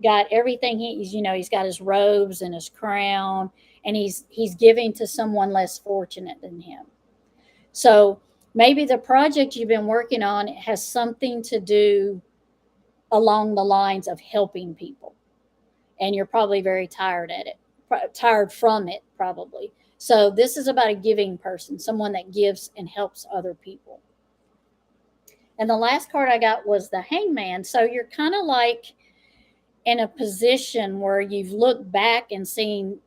got everything, he's got his robes and his crown, and he's giving to someone less fortunate than him. So maybe the project you've been working on has something to do along the lines of helping people, and you're probably very tired at it, tired from it, probably. So this is about a giving person, someone that gives and helps other people. And the last card I got was the Hangman. So you're kind of like in a position where you've looked back and seen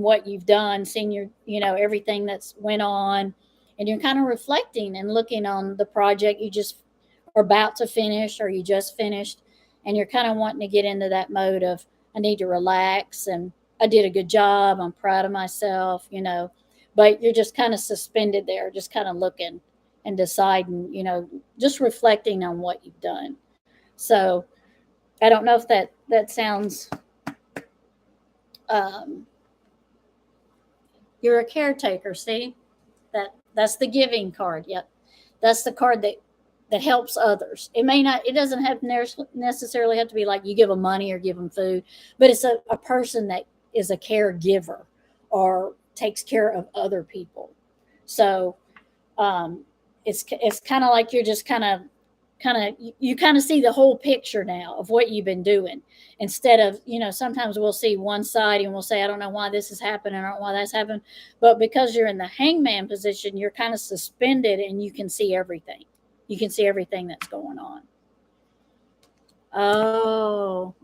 what you've done, seen your everything that's went on, and you're kind of reflecting and looking on the project you just are about to finish, or you just finished, and you're kind of wanting to get into that mode of, I need to relax, and I did a good job, I'm proud of myself. But you're just kind of suspended there, just kind of looking and deciding, just reflecting on what you've done. So I don't know if that sounds. Um, you're a caretaker. See, that's the giving card. Yep, that's the card that helps others. It may not. It doesn't have necessarily have to be like you give them money or give them food, but it's a person that is a caregiver or takes care of other people. So it's kind of like you're just kind of you kind of see the whole picture now of what you've been doing, instead of, sometimes we'll see one side and we'll say, I don't know why this is happening, I don't know why that's happened. But because you're in the Hangman position, you're kind of suspended and you can see everything. You can see everything that's going on. Oh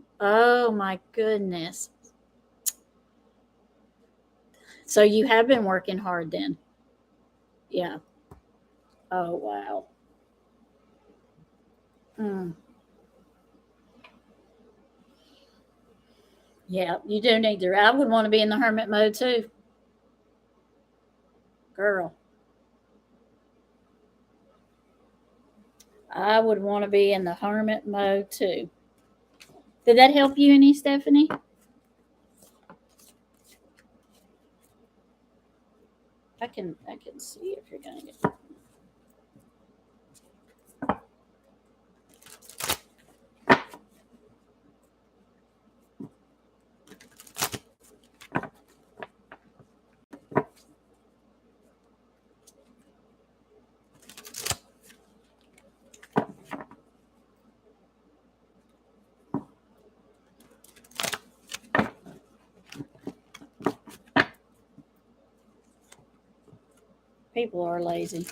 my goodness. So you have been working hard then. Yeah. Oh wow. Mm. Yeah, you do need to. I would want to be in the hermit mode too, girl. I would want to be in the hermit mode too. Did that help you any, Stephanie? I can see if you're gonna get. People are lazy.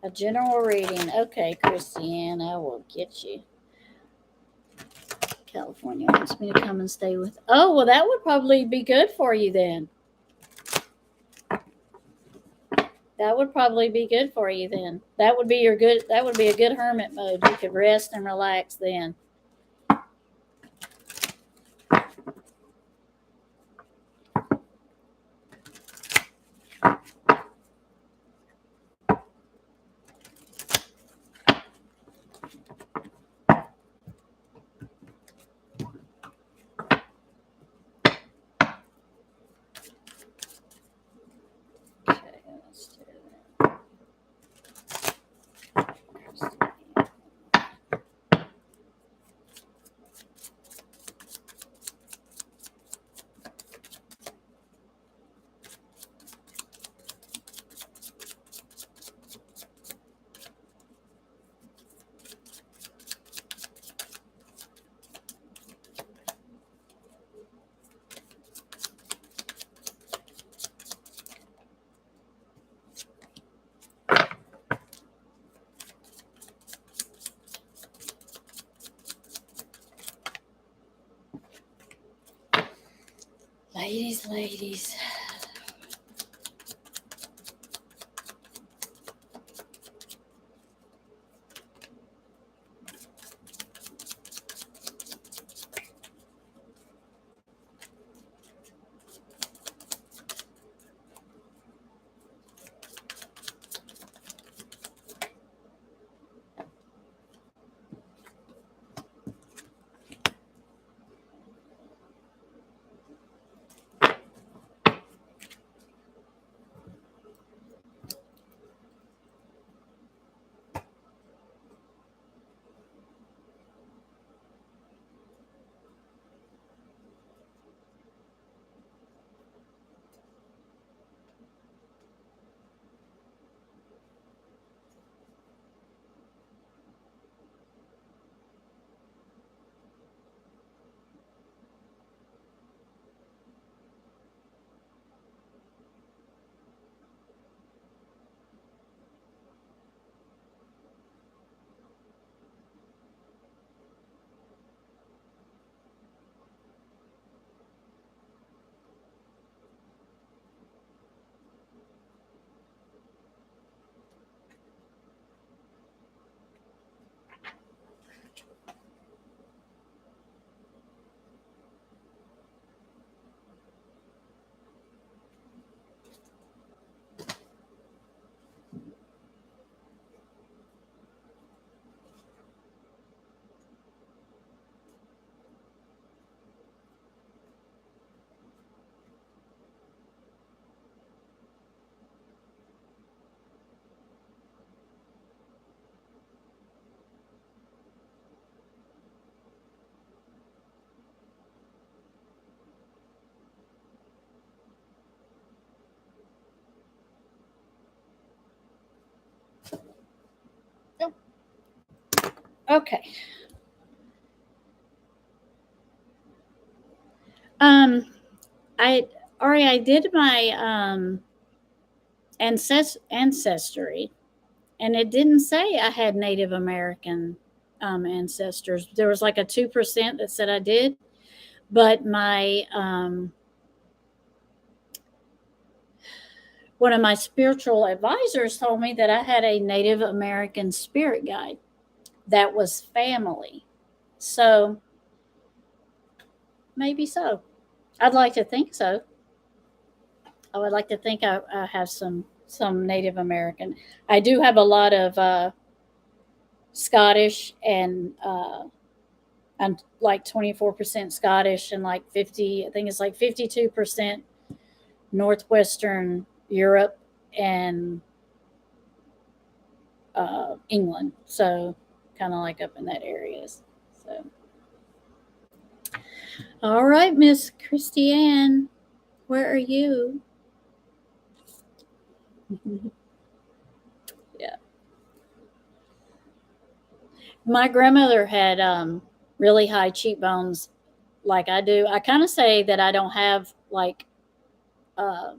A general reading. Okay, Christiane, I will get you. California wants me to come and stay with. Oh, well, that would probably be good for you then. That would probably be good for you then. That would be your good. That would be a good hermit mode. You could rest and relax then. Okay, let's do that. Ladies, ladies. Okay. Um, I Ari, I did my ancestry, and it didn't say I had Native American ancestors. There was like a 2% that said I did, but my one of my spiritual advisors told me that I had a Native American spirit guide that was family. So maybe so. I'd like to think so. I would like to think I have some Native American. I do have a lot of Scottish, and I'm like 24% Scottish, and like 50. I think it's like 52% Northwestern Europe and England. So kind of like up in that areas. So all right, Miss Christiane, where are you? Yeah, my grandmother had really high cheekbones, like I do. I kind of say that I don't have like uh,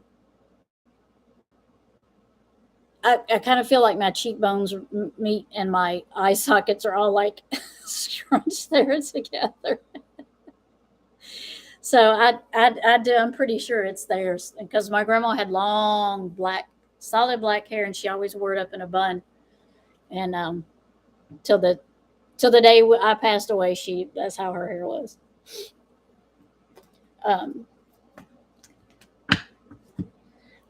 I kind of feel like my cheekbones meet and my eye sockets are all like scrunched there together. So I do. I'm pretty sure it's theirs because my grandma had long black, solid black hair, and she always wore it up in a bun. And till the till the day I passed away, she that's how her hair was. Um,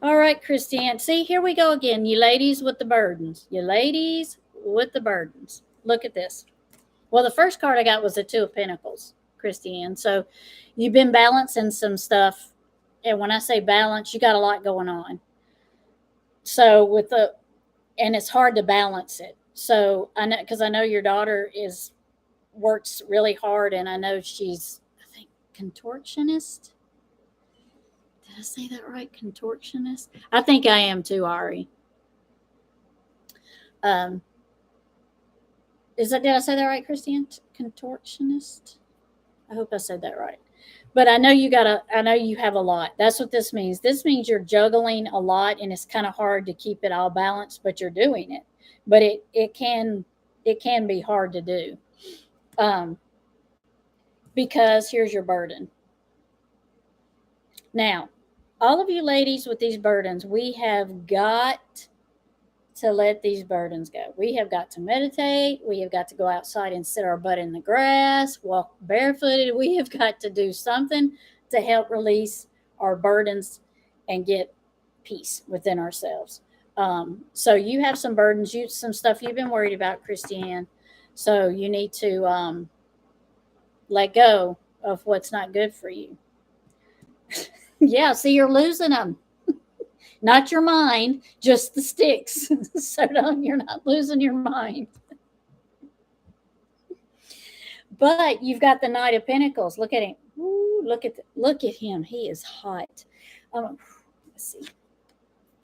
all right, Christiane. See, here we go again. You ladies with the burdens. You ladies with the burdens. Look at this. Well, the first card I got was the Two of Pentacles, Christiane. So you've been balancing some stuff. And when I say balance, you got a lot going on. So and it's hard to balance it. So I know, because I know your daughter works really hard, and I know she's, I think, contortionist. Did I say that right? Contortionist? I think I am too, Ari. Um, did I say that right, Christiane? Contortionist? I hope I said that right. But I know you have a lot. That's what this means. This means you're juggling a lot, and it's kind of hard to keep it all balanced, but you're doing it. But it can be hard to do. Um, because here's your burden. Now, all of you ladies with these burdens, we have got to let these burdens go. We have got to meditate. We have got to go outside and sit our butt in the grass, walk barefooted. We have got to do something to help release our burdens and get peace within ourselves. So you have some burdens, some stuff you've been worried about, Christiane. So you need to let go of what's not good for you. Yeah, see, you're losing them. Not your mind, just the sticks. So you're not losing your mind. But you've got the Knight of Pentacles. Look at him. Ooh, look at him. He is hot. Let's see.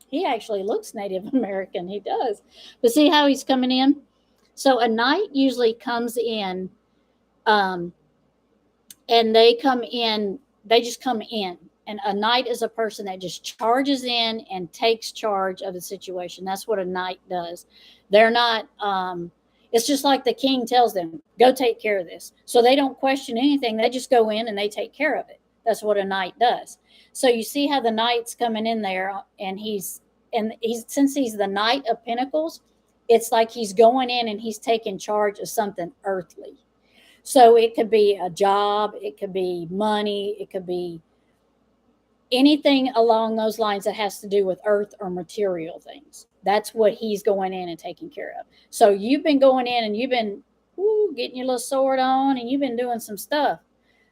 He actually looks Native American. He does. But see how he's coming in? So a knight usually comes in, um, and they just come in. And a knight is a person that just charges in and takes charge of the situation. That's what a knight does. They're not, it's just like the king tells them, go take care of this. So they don't question anything. They just go in and they take care of it. That's what a knight does. So you see how the knight's coming in there, and since he's the Knight of Pentacles, it's like he's going in and he's taking charge of something earthly. So it could be a job, it could be money, it could be anything along those lines that has to do with earth or material things. That's what he's going in and taking care of. So you've been going in and you've been getting your little sword on, and you've been doing some stuff.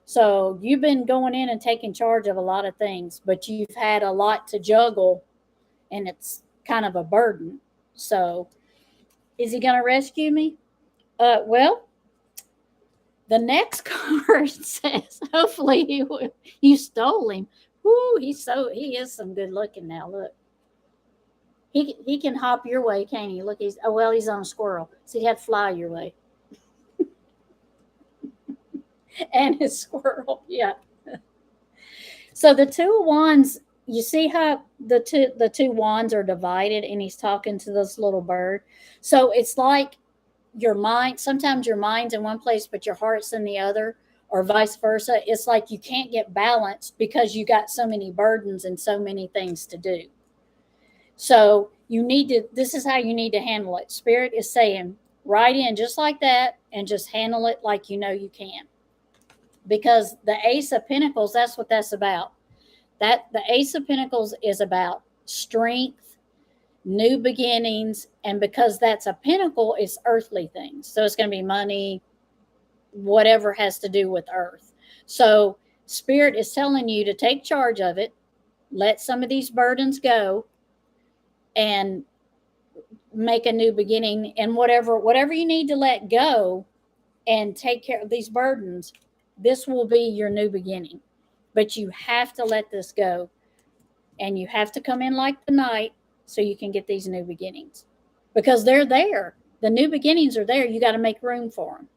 So you've been going in and taking charge of a lot of things, but you've had a lot to juggle, and it's kind of a burden. So is he going to rescue me? Well, the next card says, hopefully you stole him. Whoo, he is some good looking now. Look, he can hop your way, can't he? Look, he's on a squirrel, so he had to fly your way. and his squirrel. Yeah. So the two wands, you see how the two wands are divided, and he's talking to this little bird. So it's like your mind. Sometimes your mind's in one place, but your heart's in the other, or vice versa. It's like you can't get balanced because you got so many burdens and so many things to do. So you need to. This is how you need to handle it. Spirit is saying, write in just like that, and just handle it like you know you can. Because the Ace of Pentacles, that's what that's about. That the Ace of Pentacles is about strength, new beginnings, and because that's a pentacle, it's earthly things. So it's going to be money, whatever has to do with earth. So Spirit is telling you to take charge of it, let some of these burdens go, and make a new beginning. And whatever you need to let go and take care of these burdens, this will be your new beginning. But you have to let this go, and you have to come in like the night so you can get these new beginnings, because they're there. The new beginnings are there. You got to make room for them.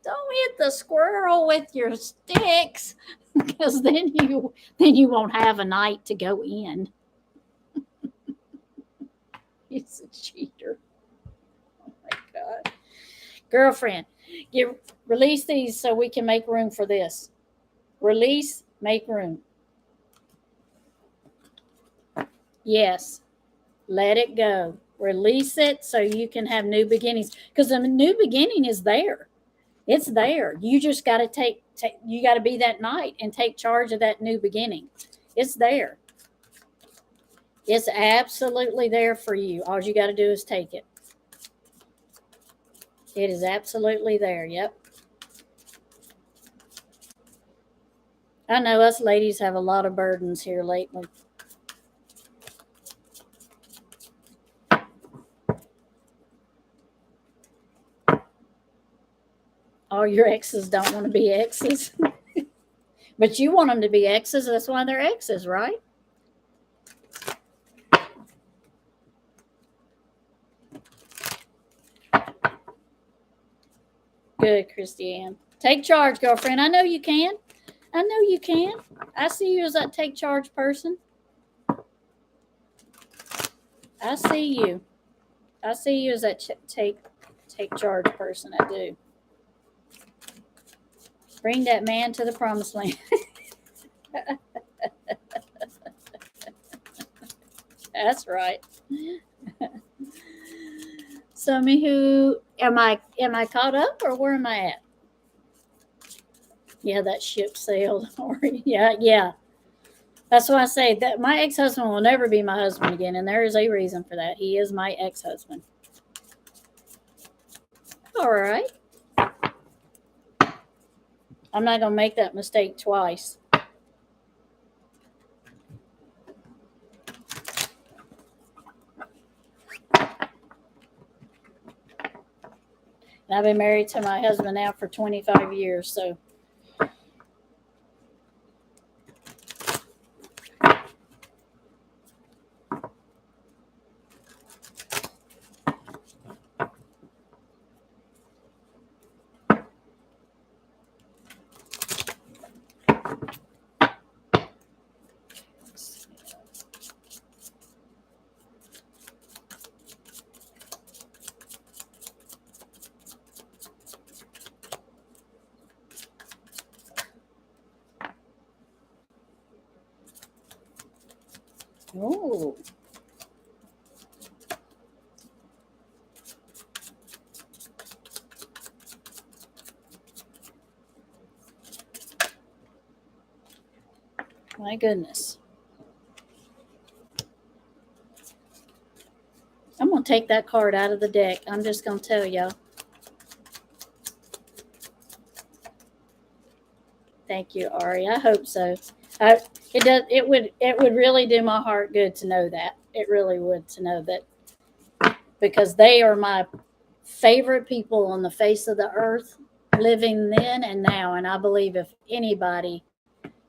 Don't hit the squirrel with your sticks, because then you won't have a night to go in. He's a cheater. Oh my god. Girlfriend, release these so we can make room for this. Release, make room. Yes. Let it go. Release it so you can have new beginnings. Because the new beginning is there. It's there. You just got to take, you got to be that knight and take charge of that new beginning. It's there. It's absolutely there for you. All you got to do is take it. It is absolutely there. Yep. I know us ladies have a lot of burdens here lately. All your exes don't want to be exes. But you want them to be exes. That's why they're exes, right? Good, Christiane. Take charge, girlfriend. I know you can. I know you can. I see you as that take charge person. I see you. I see you as that take charge person. I do. Bring that man to the promised land. That's right. So, Mihu, am I caught up, or where am I at? Yeah, that ship sailed. Yeah. That's why I say that my ex-husband will never be my husband again, and there is a reason for that. He is my ex-husband. All right. I'm not going to make that mistake twice. And I've been married to my husband now for 25 years, so. Oh. My goodness. I'm going to take that card out of the deck. I'm just going to tell y'all. Thank you, Ari. I hope so. It would really do my heart good to know that. It really would, to know that, because they are my favorite people on the face of the earth, living then and now. And I believe if anybody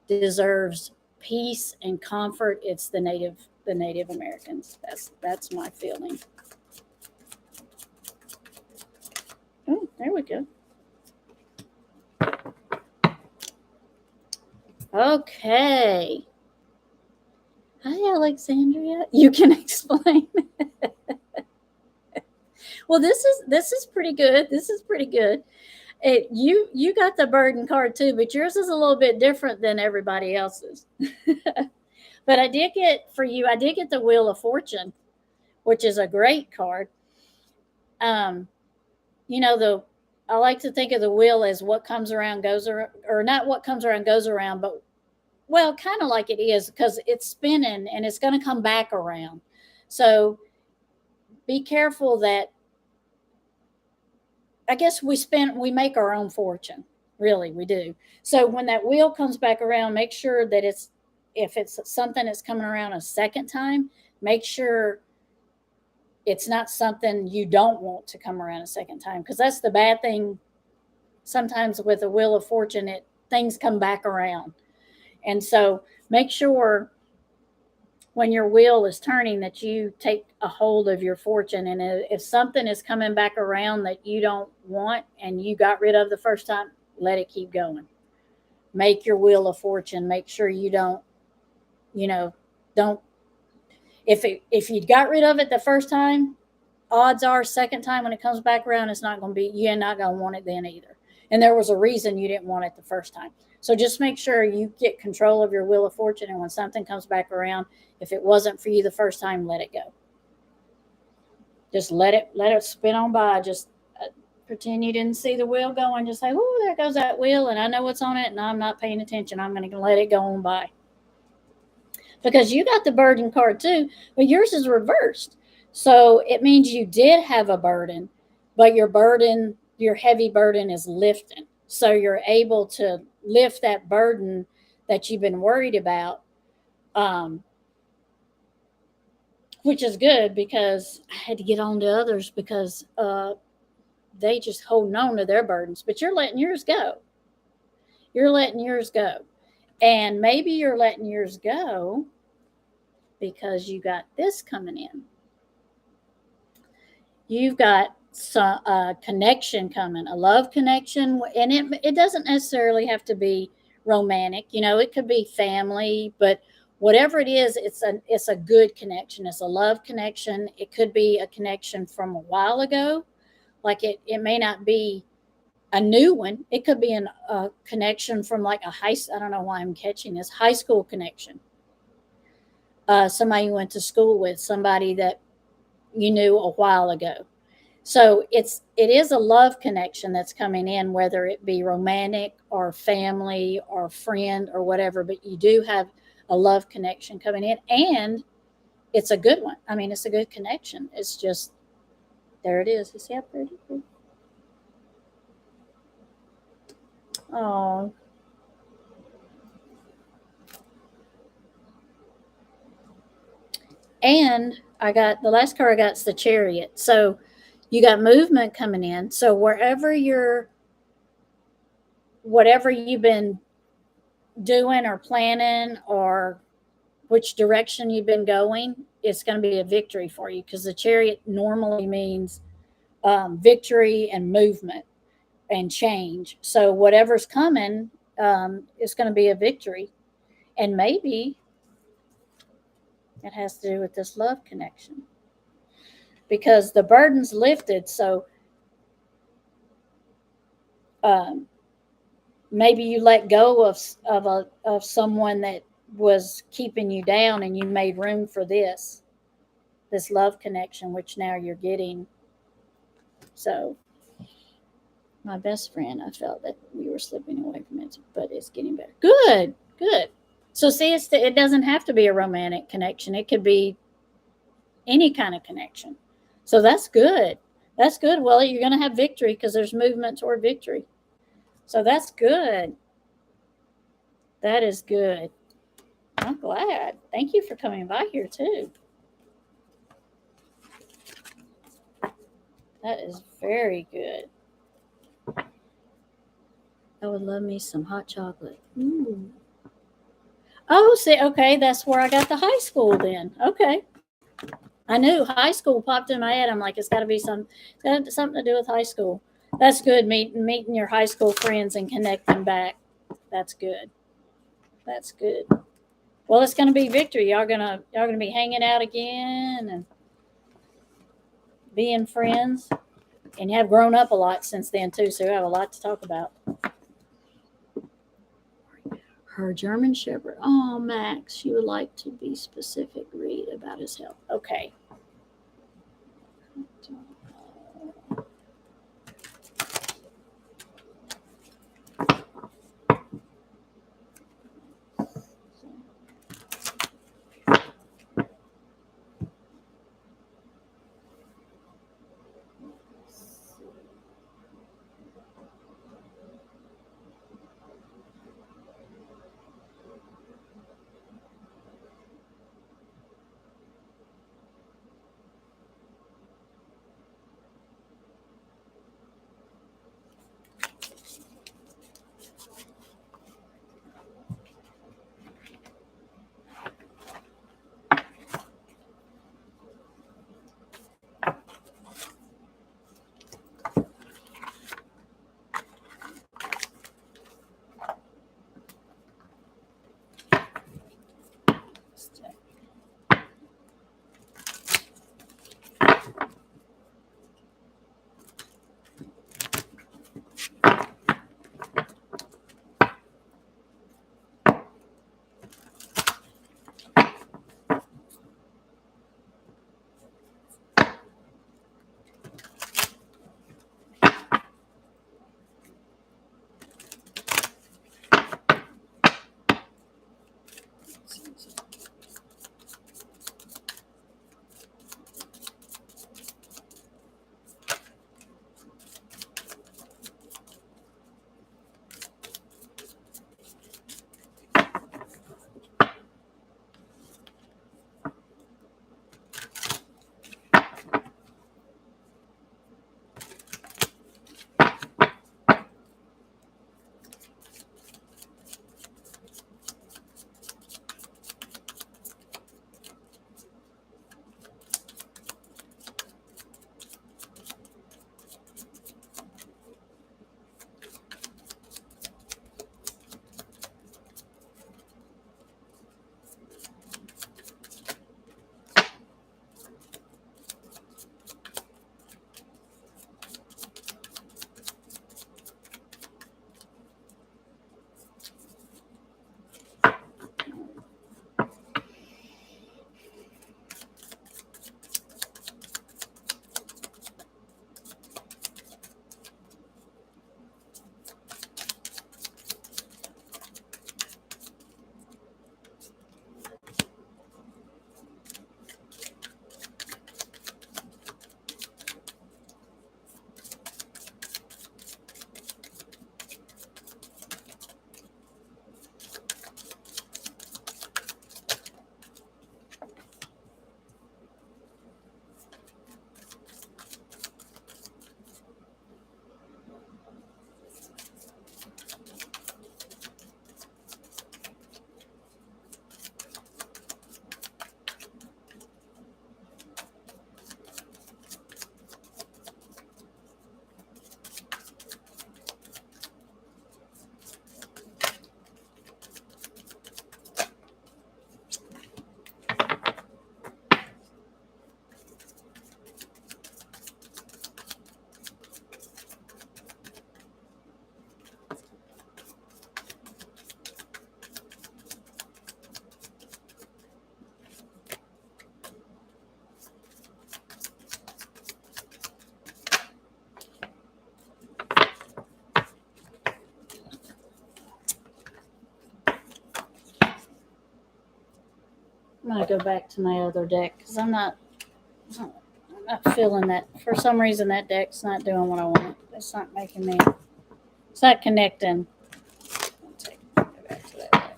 deserves peace and comfort, it's the Native Americans. That's my feeling. Oh, there we go. Okay. Hi, Alexandria. You can explain. Well, this is pretty good. This is pretty good. You got the burden card too, but yours is a little bit different than everybody else's. But I did get for you. I did get the Wheel of Fortune, which is a great card. Um, you know the I like to think of the wheel as what comes around goes around, or not what comes around goes around, but well, kind of like it is because it's spinning and it's going to come back around. So be careful that I guess we make our own fortune. Really, we do. So when that wheel comes back around, make sure that if it's something that's coming around a second time, make sure it's not something you don't want to come around a second time, because that's the bad thing. Sometimes with a wheel of fortune, it things come back around, and so make sure when your wheel is turning that you take a hold of your fortune. And if something is coming back around that you don't want and you got rid of the first time, let it keep going. Make your wheel of fortune. Make sure you don't, you know, don't. If you got rid of it the first time, odds are second time when it comes back around, it's not going to be. You're not going to want it then either. And there was a reason you didn't want it the first time. So just make sure you get control of your wheel of fortune. And when something comes back around, if it wasn't for you the first time, let it go. Just let it spin on by. Just pretend you didn't see the wheel going. Just say, "Oh, there goes that wheel, and I know what's on it, and I'm not paying attention. I'm going to let it go on by." Because you got the burden card too, but yours is reversed. So it means you did have a burden, but your heavy burden is lifting. So you're able to lift that burden that you've been worried about, um, which is good because I had to get on to others because they just holding on to their burdens. But you're letting yours go. You're letting yours go. And maybe you're letting yours go because you got this coming in. You've got a connection coming, a love connection, and it doesn't necessarily have to be romantic. It could be family, but whatever it is, it's a good connection. It's a love connection. It could be a connection from a while ago, like it may not be a new one. It could be a connection from like I don't know why I'm catching this high school connection. Somebody you went to school with, somebody that you knew a while ago. So it is a love connection that's coming in, whether it be romantic or family or friend or whatever, but you do have a love connection coming in, and it's a good one. I mean, it's a good connection. It's just there it is. You see how pretty? Oh, and I got the last card I got is the Chariot. So you got movement coming in. So whatever you've been doing or planning or which direction you've been going, it's going to be a victory for you, because the Chariot normally means victory and movement and change. So whatever's coming is going to be a victory. And maybe it has to do with this love connection because the burden's lifted. So um, maybe you let go of someone that was keeping you down, and you made room for this love connection, which now you're getting. So my best friend, I felt that we were slipping away from it, but it's getting better. Good, good. So see, it doesn't have to be a romantic connection. It could be any kind of connection. So that's good. That's good. Well, you're going to have victory because there's movement toward victory. So that's good. That is good. I'm glad. Thank you for coming by here too. That is very good. I would love me some hot chocolate. Ooh. Oh, see, okay, that's where I got the high school then. Okay. I knew high school popped in my head. I'm like, it's got to be it's got something to do with high school. That's good. Meeting your high school friends and connecting back. That's good. That's good. Well, it's gonna be victory. Y'all gonna be hanging out again and being friends, and you have grown up a lot since then too. So you have a lot to talk about. Her German Shepherd. Oh, Max, she would like to be specific. Read about his health. Okay. I'm gonna go back to my other deck because I'm not feeling that. For some reason, that deck's not doing what I want. It's not making me. It's not connecting. Go back to that deck.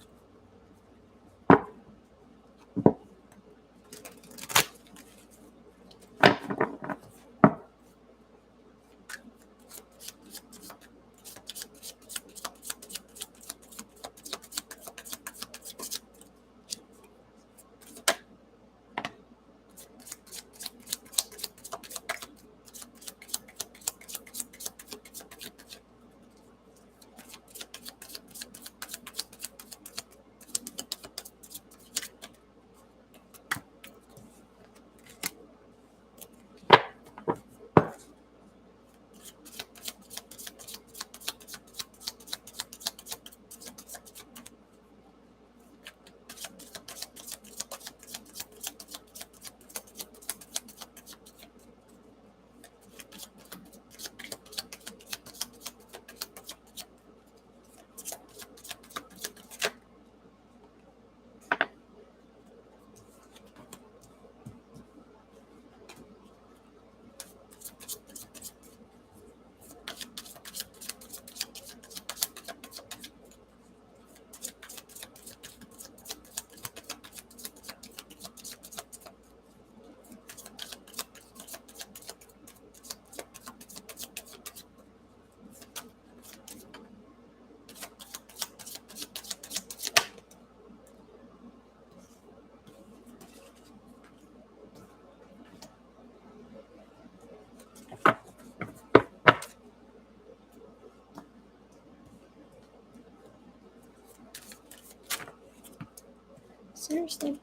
Seriously.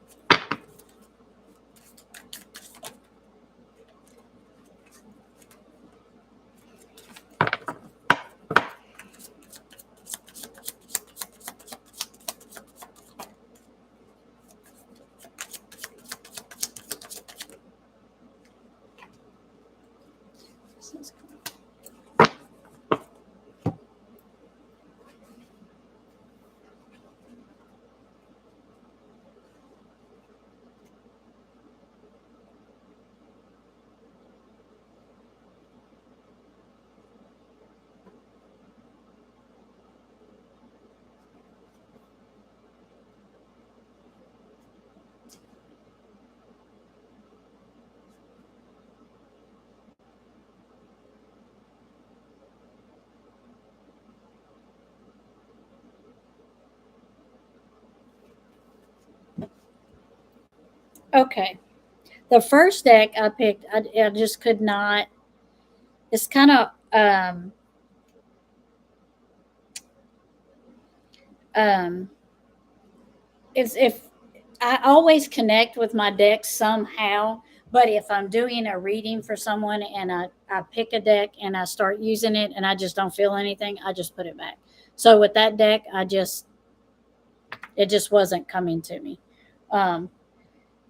Okay. The first deck I picked, I just could not. It's kind of um, it's if I always connect with my deck somehow, but if I'm doing a reading for someone and I pick a deck and I start using it and I just don't feel anything, I just put it back. So with that deck, it just wasn't coming to me. Um,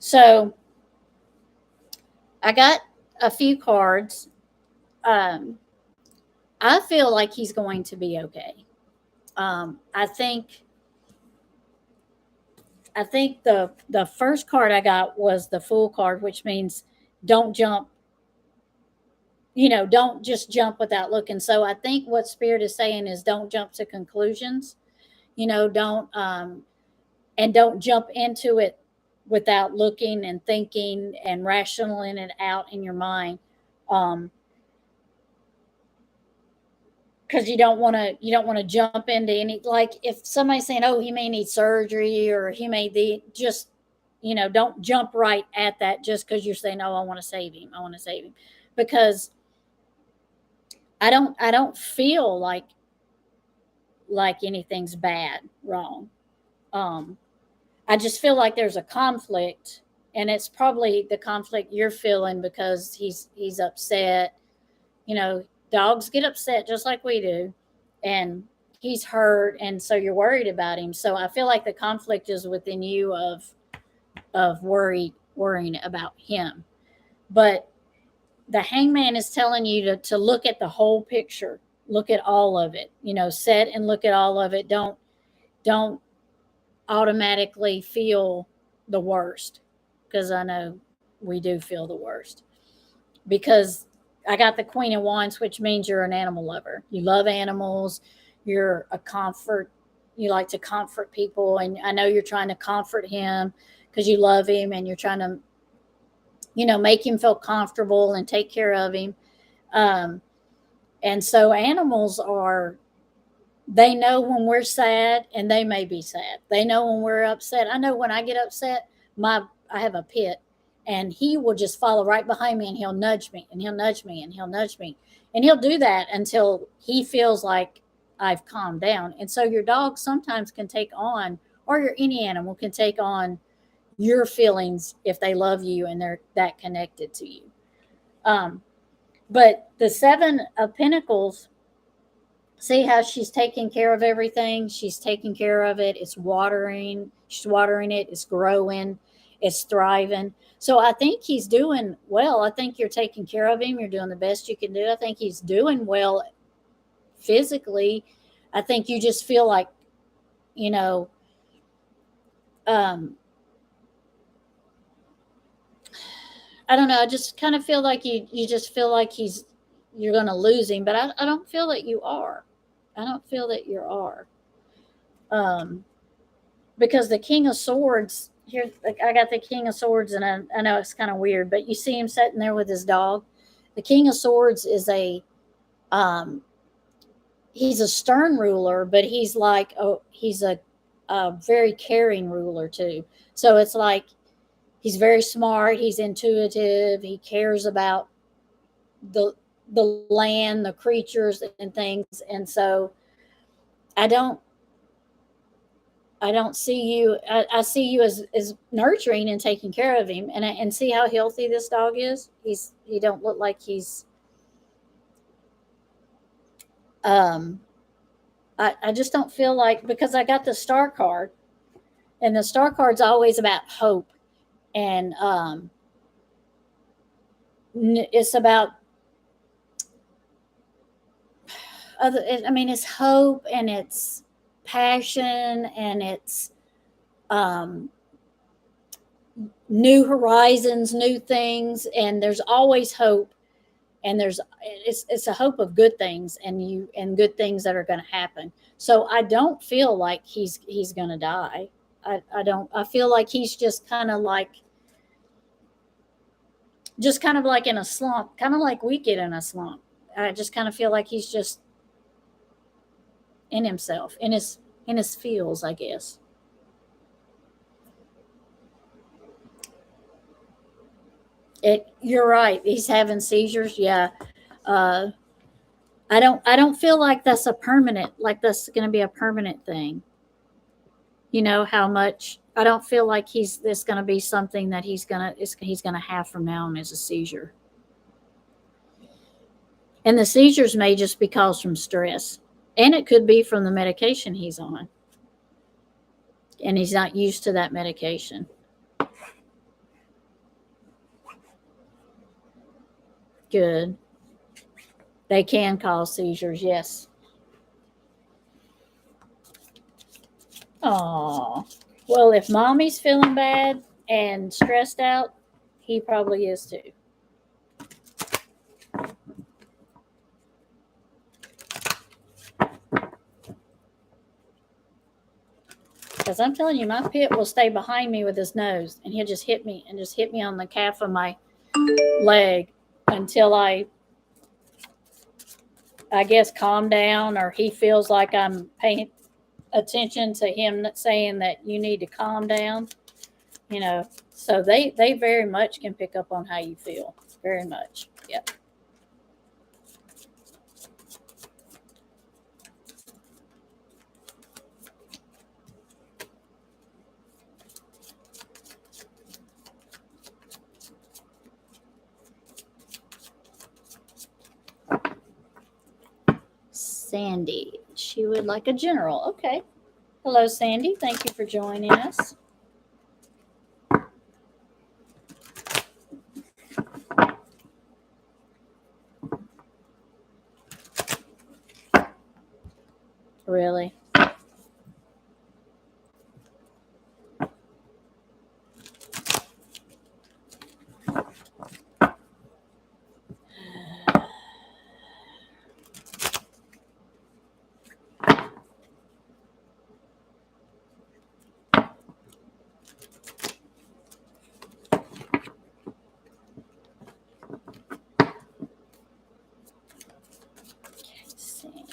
so I got a few cards. Um, I feel like he's going to be okay. I think the first card I got was the Fool card, which means don't jump. Don't just jump without looking. So I think what Spirit is saying is don't jump to conclusions. Don't and don't jump into it without looking and thinking and rationaling it out in your mind. Um, because you don't want to jump into any, like, if somebody's saying, oh, he may need surgery or he may be just, don't jump right at that just because you're saying, oh, I want to save him, because I don't feel like anything's bad wrong. um I just feel like there's a conflict, and it's probably the conflict you're feeling because he's upset. Dogs get upset just like we do, and he's hurt, and so you're worried about him. So I feel like the conflict is within you of worrying about him. But the hangman is telling you to look at the whole picture, look at all of it. Sit and look at all of it. Don't automatically feel the worst, because I know we do feel the worst. Because I got the Queen of Wands, which means you're an animal lover. You love animals. You're a comfort. You like to comfort people, and I know you're trying to comfort him because you love him, and you're trying to, make him feel comfortable and take care of him. Um, and so animals they know when we're sad, and they may be sad. They know when we're upset. I know when I get upset, I have a pit, and he will just follow right behind me, and he'll nudge me, and he'll nudge me, and he'll nudge me, and he'll do that until he feels like I've calmed down. And so your dog sometimes can take on, or any animal can take on your feelings if they love you and they're that connected to you. Um, but the Seven of Pentacles, see how she's taking care of everything? She's taking care of it. It's watering. She's watering it. It's growing. It's thriving. So I think he's doing well. I think you're taking care of him. You're doing the best you can do. I think he's doing well physically. I think you just feel like, you know, um, I don't know. I just kind of feel like you just feel like you're going to lose him, but I don't feel that you are. I don't feel that you are. Um, because the King of Swords here, like, I got the King of Swords, and I know it's kind of weird, but you see him sitting there with his dog. The King of Swords is um, he's a stern ruler, but he's a very caring ruler too. So it's like he's very smart, he's intuitive, he cares about the the land, the creatures and things, and so I don't I don't see you. I see you as nurturing and taking care of him, and see how healthy this dog is. He don't look like he's. Um, I just don't feel like, because I got the star card, and the star card's always about hope, and it's about other. I mean, it's hope and it's passion and it's um, new horizons, new things, and there's always hope, and it's a hope of good things, and good things that are going to happen. So I don't feel like he's going to die. I don't. I feel like he's just kind of like in a slump, kind of like we get in a slump. I just kind of feel like he's just in himself, in his feels, I guess. You're right. He's having seizures. Yeah. Uh, I don't feel like that's going to be a permanent thing. You know how much I don't feel like he's this going to be something that he's going to have from now on as a seizure. And the seizures may just be caused from stress, and it could be from the medication he's on, and he's not used to that medication. Good. They can cause seizures, yes. Oh, well, if mommy's feeling bad and stressed out, he probably is too. Because I'm telling you, my pit will stay behind me with his nose, and he'll just hit me and just hit me on the calf of my leg until I guess, calm down, or he feels like I'm paying attention to him saying that you need to calm down. You know, so they very much can pick up on how you feel, very much. Yep. Sandy, she would like a general. Okay. Hello, Sandy. Thank you for joining us. Really? Sandy.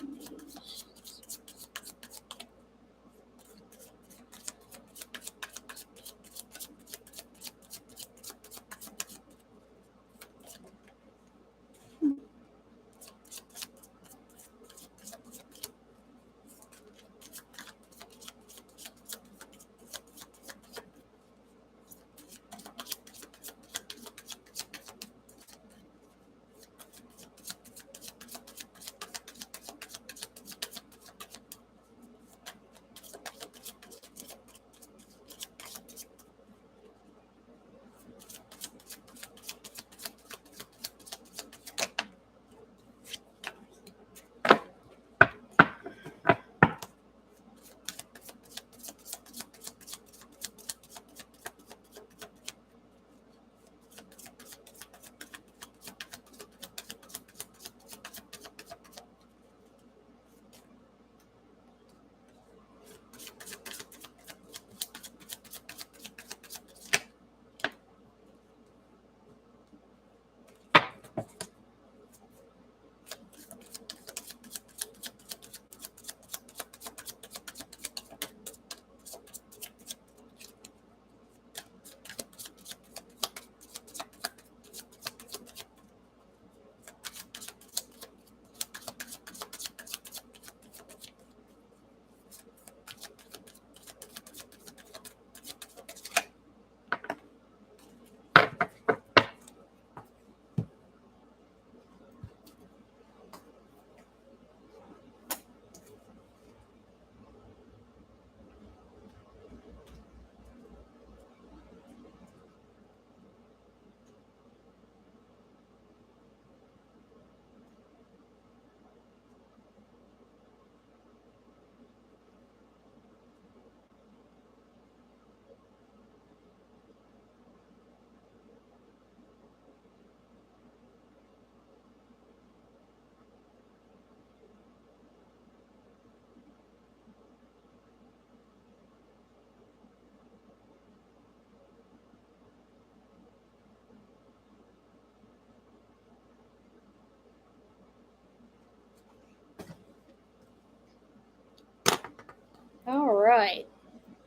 right.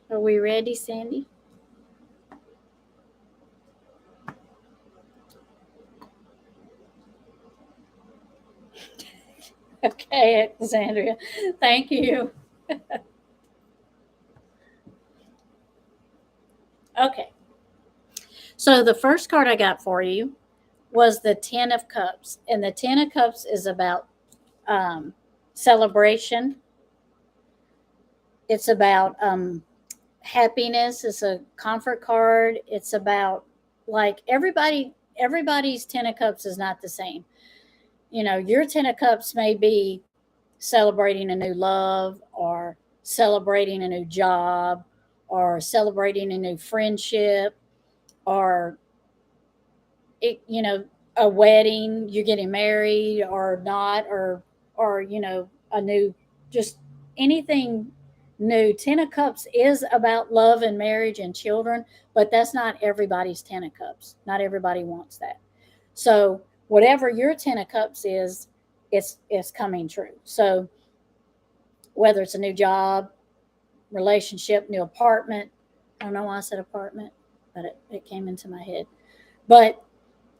Are we ready, Sandy? Okay, Alexandria. Thank you. Okay. So the first card I got for you was the Ten of Cups. And the Ten of Cups is about celebration. It's about happiness. It's a comfort card. It's about like everybody's Ten of Cups is not the same. You know, your Ten of Cups may be celebrating a new love or celebrating a new job or celebrating a new friendship or it, you know, a wedding, you're getting married or not, or you know, a new, just anything new. Ten of Cups is about love and marriage and children, but that's not everybody's Ten of Cups. Not everybody wants that. So whatever your Ten of Cups is, it's coming true. So whether it's a new job, relationship, new apartment, I don't know why I said apartment, but it came into my head. But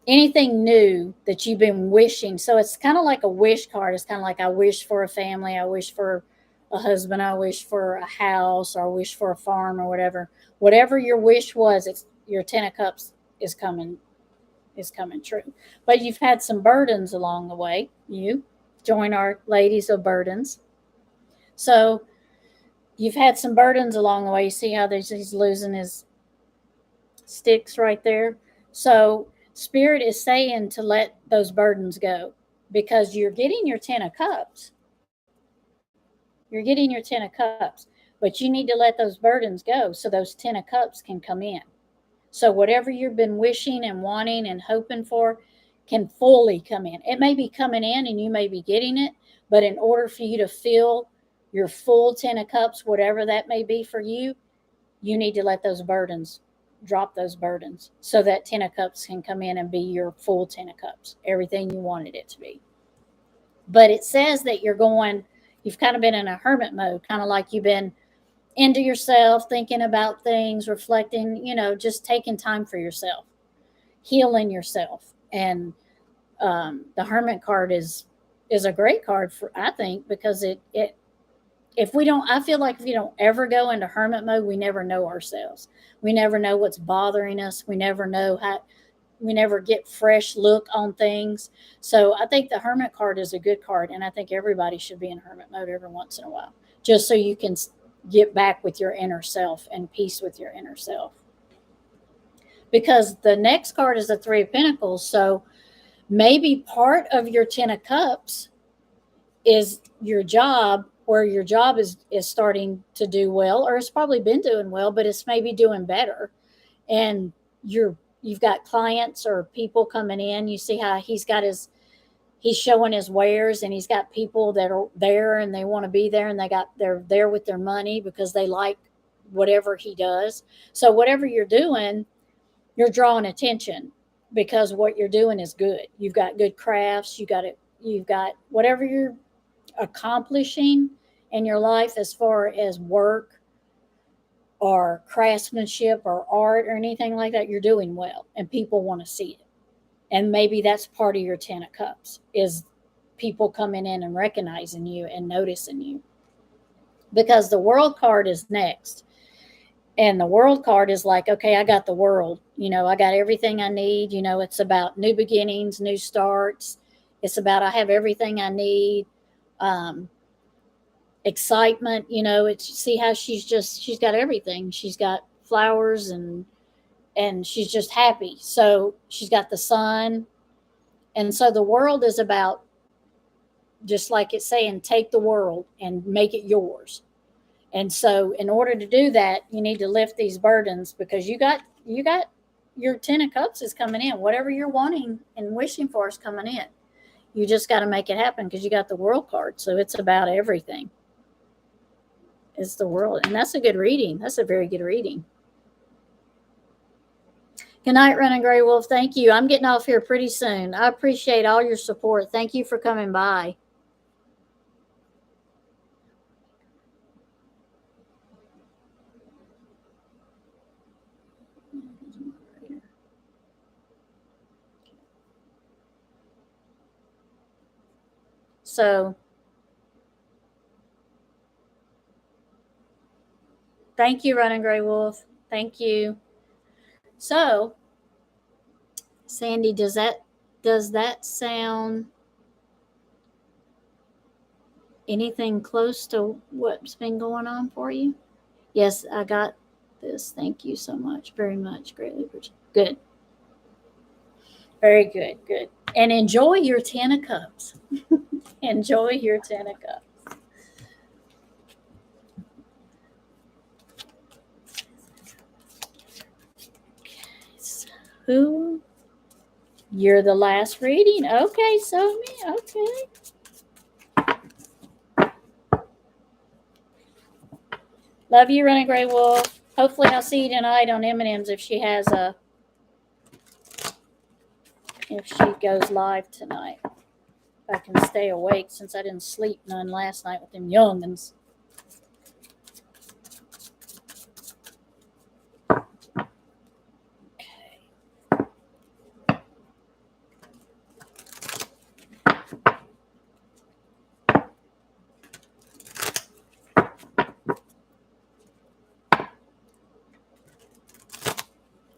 anything new that you've been wishing. So it's kind of like a wish card. It's kind of like I wish for a family, I wish for a husband, I wish for a house, or I wish for a farm or whatever. Whatever your wish was, it's your Ten of Cups is coming true. But you've had some burdens along the way. You join our ladies of burdens. So you've had some burdens along the way. You see how he's losing his sticks right there. So Spirit is saying to let those burdens go because you're getting your Ten of Cups. You're getting your Ten of Cups, but you need to let those burdens go so those Ten of Cups can come in. So whatever you've been wishing and wanting and hoping for can fully come in. It may be coming in and you may be getting it, but in order for you to feel your full Ten of Cups, whatever that may be for you, you need to let those burdens drop those burdens so that Ten of Cups can come in and be your full Ten of Cups, everything you wanted it to be. But it says that you've kind of been in a hermit mode, kind of like you've been into yourself, thinking about things, reflecting, you know, just taking time for yourself, healing yourself. And the hermit card is a great card for, I think, because it if we don't, I feel like if you don't ever go into hermit mode, we never know ourselves. We never know what's bothering us. We never know how, we never get fresh look on things. So I think the hermit card is a good card. And I think everybody should be in hermit mode every once in a while, just so you can get back with your inner self and peace with your inner self. Because the next card is the Three of Pentacles. So maybe part of your Ten of Cups is your job, where your job is starting to do well, or it's probably been doing well, but it's maybe doing better. And you've got clients or people coming in. You see how he's showing his wares, and he's got people that are there and they want to be there, and they're there with their money because they like whatever he does. So whatever you're doing, you're drawing attention because what you're doing is good. You've got good crafts, you've got whatever you're accomplishing in your life as far as work or craftsmanship or art or anything like that, you're doing well and people want to see it. And maybe that's part of your Ten of Cups is people coming in and recognizing you and noticing you. Because the World card is next. And the World card is like, okay, I got the world. You know, I got everything I need. You know, it's about new beginnings, new starts. It's about I have everything I need. Excitement, you know, it's see how she's got everything. She's got flowers and she's just happy. So she's got the sun. And so the world is about, just like it's saying, take the world and make it yours. And so in order to do that, you need to lift these burdens because you got your Ten of Cups is coming in. Whatever you're wanting and wishing for is coming in. You just got to make it happen because you got the World card. So it's about everything. It's the world. And that's a good reading. That's a very good reading. Good night, Running Gray Wolf. Thank you. I'm getting off here pretty soon. I appreciate all your support. Thank you for coming by. So thank you, Running Gray Wolf. Thank you. So, Sandy, does that sound anything close to what's been going on for you? Yes, I got this. Thank you so much. Very much. Greatly appreciate. Good. Very good. Good. And enjoy your 10 of cups. Enjoy your 10 of cups. Who? You're the last reading. Okay, so me. Okay. Love you, Running Gray Wolf. Hopefully, I'll see you tonight on M&M's if she has a. If she goes live tonight. If I can stay awake since I didn't sleep none last night with them youngins.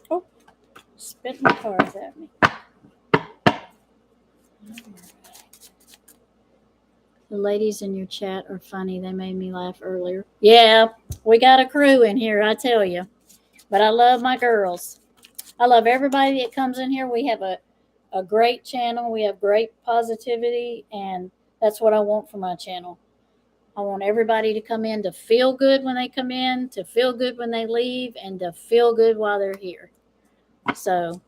Oh, spit my cards at me. The ladies in your chat are funny. They made me laugh earlier. Yeah, we got a crew in here, I tell you. But I love my girls. I love everybody that comes in here. We have a great channel. We have great positivity, and that's what I want for my channel. I want everybody to come in to feel good when they come in, to feel good when they leave, and to feel good while they're here. So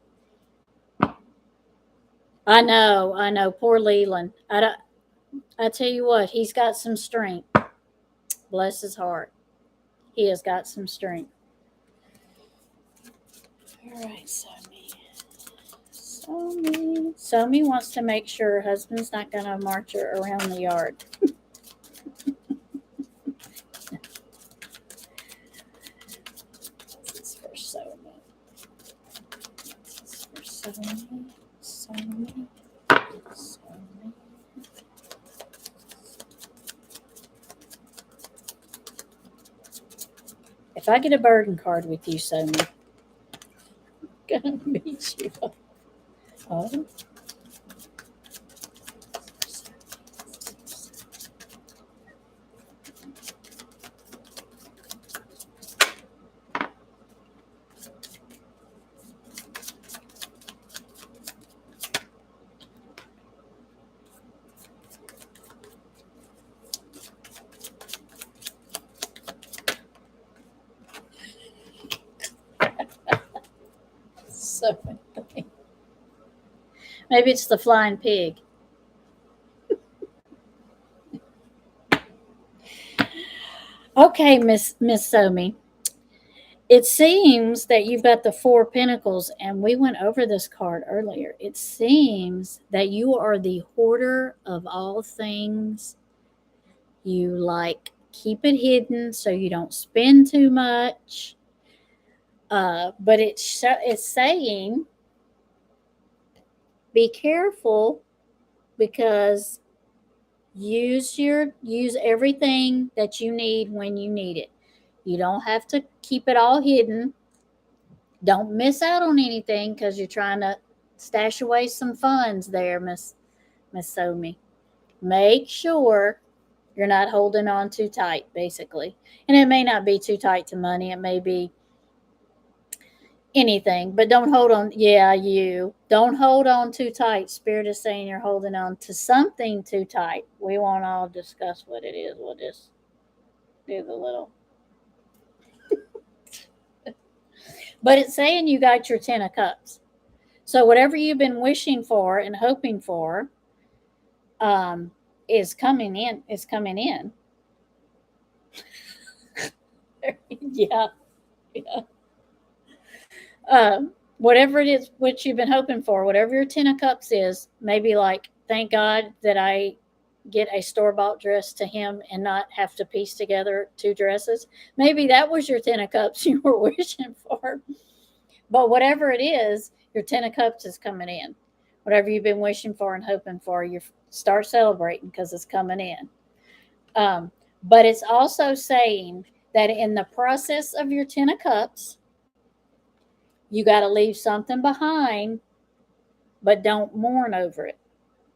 I know. Poor Leland. I tell you what, he's got some strength. Bless his heart. He has got some strength. All right, Somi wants to make sure her husband's not going to march her around the yard. This is for Somi. This is for Somi. If I get a burden card with you, Somi, I'm gonna beat you up. Oh. So maybe it's the flying pig. Okay, Miss Somi. It seems that you've got the Four of Pentacles, and we went over this card earlier. It seems that you are the hoarder of all things. You like keep it hidden so you don't spend too much. But it's saying be careful because use everything that you need when you need it. You don't have to keep it all hidden. Don't miss out on anything because you're trying to stash away some funds there, Miss Somi. Make sure you're not holding on too tight, basically. And it may not be too tight to money. It may be anything, but don't hold on. Yeah, you don't hold on too tight. Spirit is saying you're holding on to something too tight. We won't all discuss what it is. We'll just do the little. But it's saying you got your 10 of cups. So whatever you've been wishing for and hoping for is coming in. Is coming in. Yeah. Yeah. Whatever it is, what you've been hoping for, whatever your 10 of cups is, maybe like, thank God that I get a store-bought dress to him and not have to piece together two dresses. Maybe that was your 10 of cups you were wishing for. But whatever it is, your 10 of cups is coming in. Whatever you've been wishing for and hoping for, Start celebrating because it's coming in. Um, but it's also saying that in the process of your 10 of cups, you got to leave something behind, but don't mourn over it.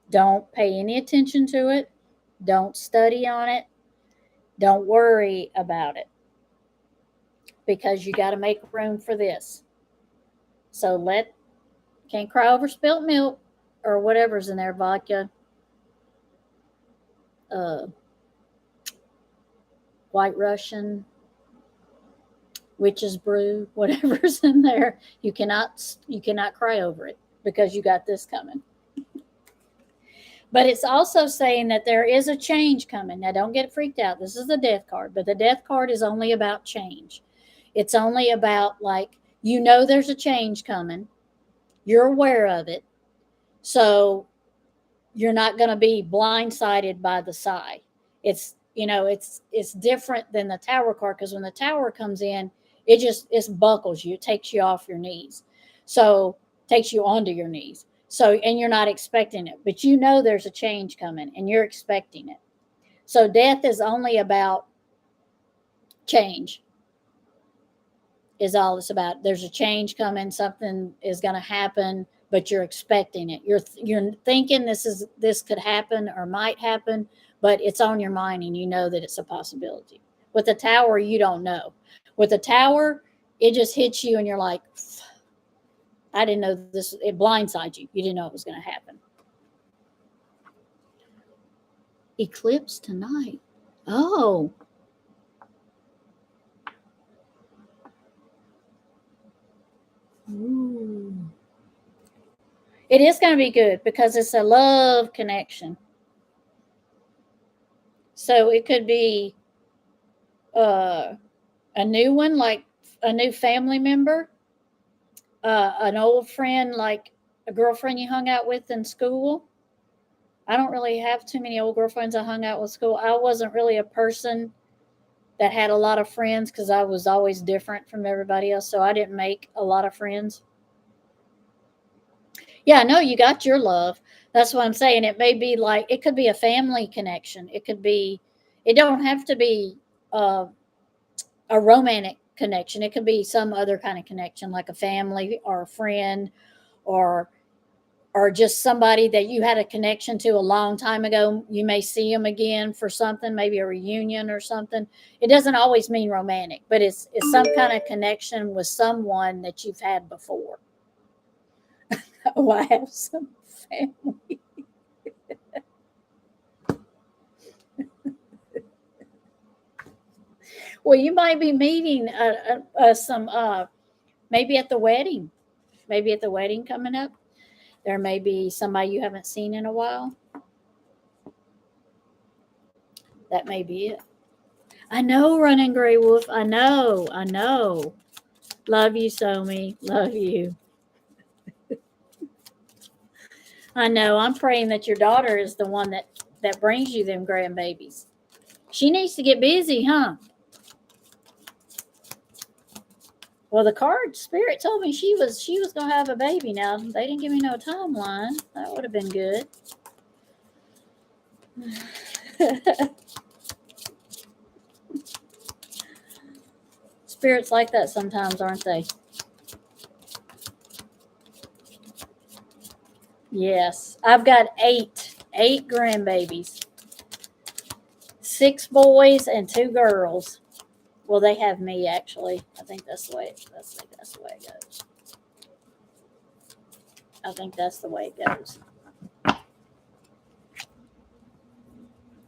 Don't pay any attention to it. Don't study on it. Don't worry about it because you got to make room for this. So can't cry over spilt milk or whatever's in there, vodka, uh, white Russian, witch's brew, whatever's in there. You cannot cry over it because you got this coming. But it's also saying that there is a change coming. Now, don't get freaked out. This is the death card, but the death card is only about change. It's only about, like, there's a change coming. You're aware of it. So you're not going to be blindsided by the sigh. It's different than the tower card because when the tower comes in, it buckles you. It takes you off your knees. So takes you onto your knees. So, and you're not expecting it, but there's a change coming and you're expecting it. So death is only about change, is all it's about. There's a change coming, something is going to happen, but you're expecting it. You're thinking this could happen or might happen, but it's on your mind and you know that it's a possibility. With the tower, you don't know. With the tower, it just hits you and you're like, I didn't know this. It blindsides you. You didn't know it was going to happen. Eclipse tonight. Oh. Ooh. It is going to be good because it's a love connection. So it could be a new one, like a new family member, an old friend, like a girlfriend you hung out with in school. I don't really have too many old girlfriends I hung out with school. I wasn't really a person that had a lot of friends because I was always different from everybody else. So I didn't make a lot of friends. Yeah, no, you got your love. That's what I'm saying. It may be like, it could be a family connection. It don't have to be uh, a romantic connection. It could be some other kind of connection, like a family or a friend, or just somebody that you had a connection to a long time ago. You may see them again for something, maybe a reunion or something. It doesn't always mean romantic, but it's some kind of connection with someone that you've had before. Oh, I have some family. Well, you might be meeting some maybe at the wedding. Maybe at the wedding coming up. There may be somebody you haven't seen in a while. That may be it. I know, Running Gray Wolf. I know. I know. Love you, Somi. Love you. I know. I'm praying that your daughter is the one that brings you them grandbabies. She needs to get busy, huh? Well, the card spirit told me she was gonna have a baby. Now they didn't give me no timeline. That would have been good. Spirits like that sometimes, aren't they? Yes, I've got eight grandbabies, 6 boys and 2 girls. Well, they have me actually. I think that's the way. That's the way it goes. I think that's the way it goes.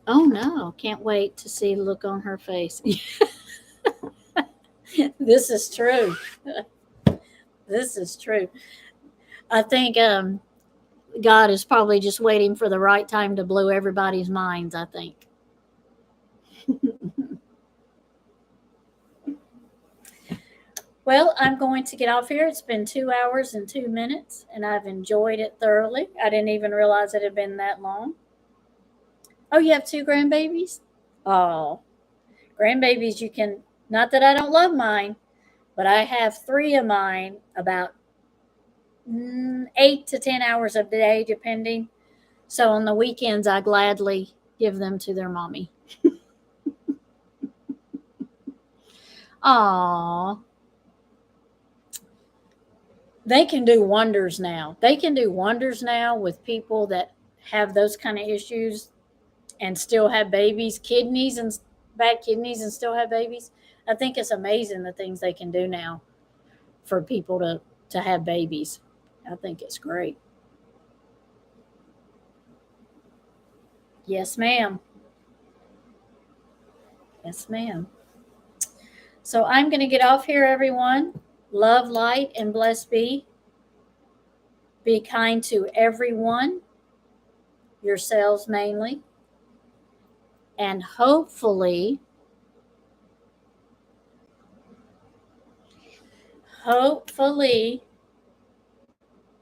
Oh no! Can't wait to see the look on her face. This is true. This is true. I think God is probably just waiting for the right time to blow everybody's minds. I think. Well, I'm going to get off here. It's been 2 hours and 2 minutes, and I've enjoyed it thoroughly. I didn't even realize it had been that long. Oh, you have 2 grandbabies? Oh, grandbabies, you can, not that I don't love mine, but I have 3 of mine about 8 to 10 hours of the day, depending. So on the weekends, I gladly give them to their mommy. Aww. They can do wonders now. They can do wonders now with people that have those kind of issues and still have babies, kidneys and bad kidneys and still have babies. I think it's amazing the things they can do now for people to have babies. I think it's great. Yes, ma'am. Yes, ma'am. So I'm going to get off here, everyone. Love, light, and blessed be. Be kind to everyone, yourselves mainly, and hopefully,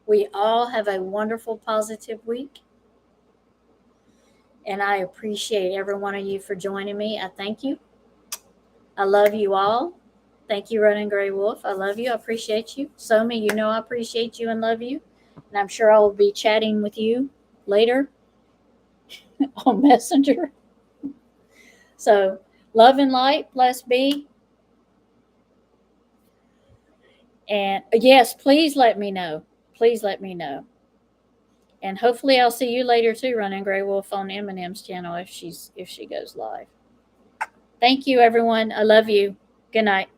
we all have a wonderful, positive week. And I appreciate every one of you for joining me. I thank you. I love you all. Thank you, Running Gray Wolf. I love you. I appreciate you. Somi, you know I appreciate you and love you. And I'm sure I will be chatting with you later on Messenger. So, love and light, blessed be. And yes, please let me know. Please let me know. And hopefully I'll see you later too, Running Gray Wolf on Eminem's channel if she goes live. Thank you, everyone. I love you. Good night.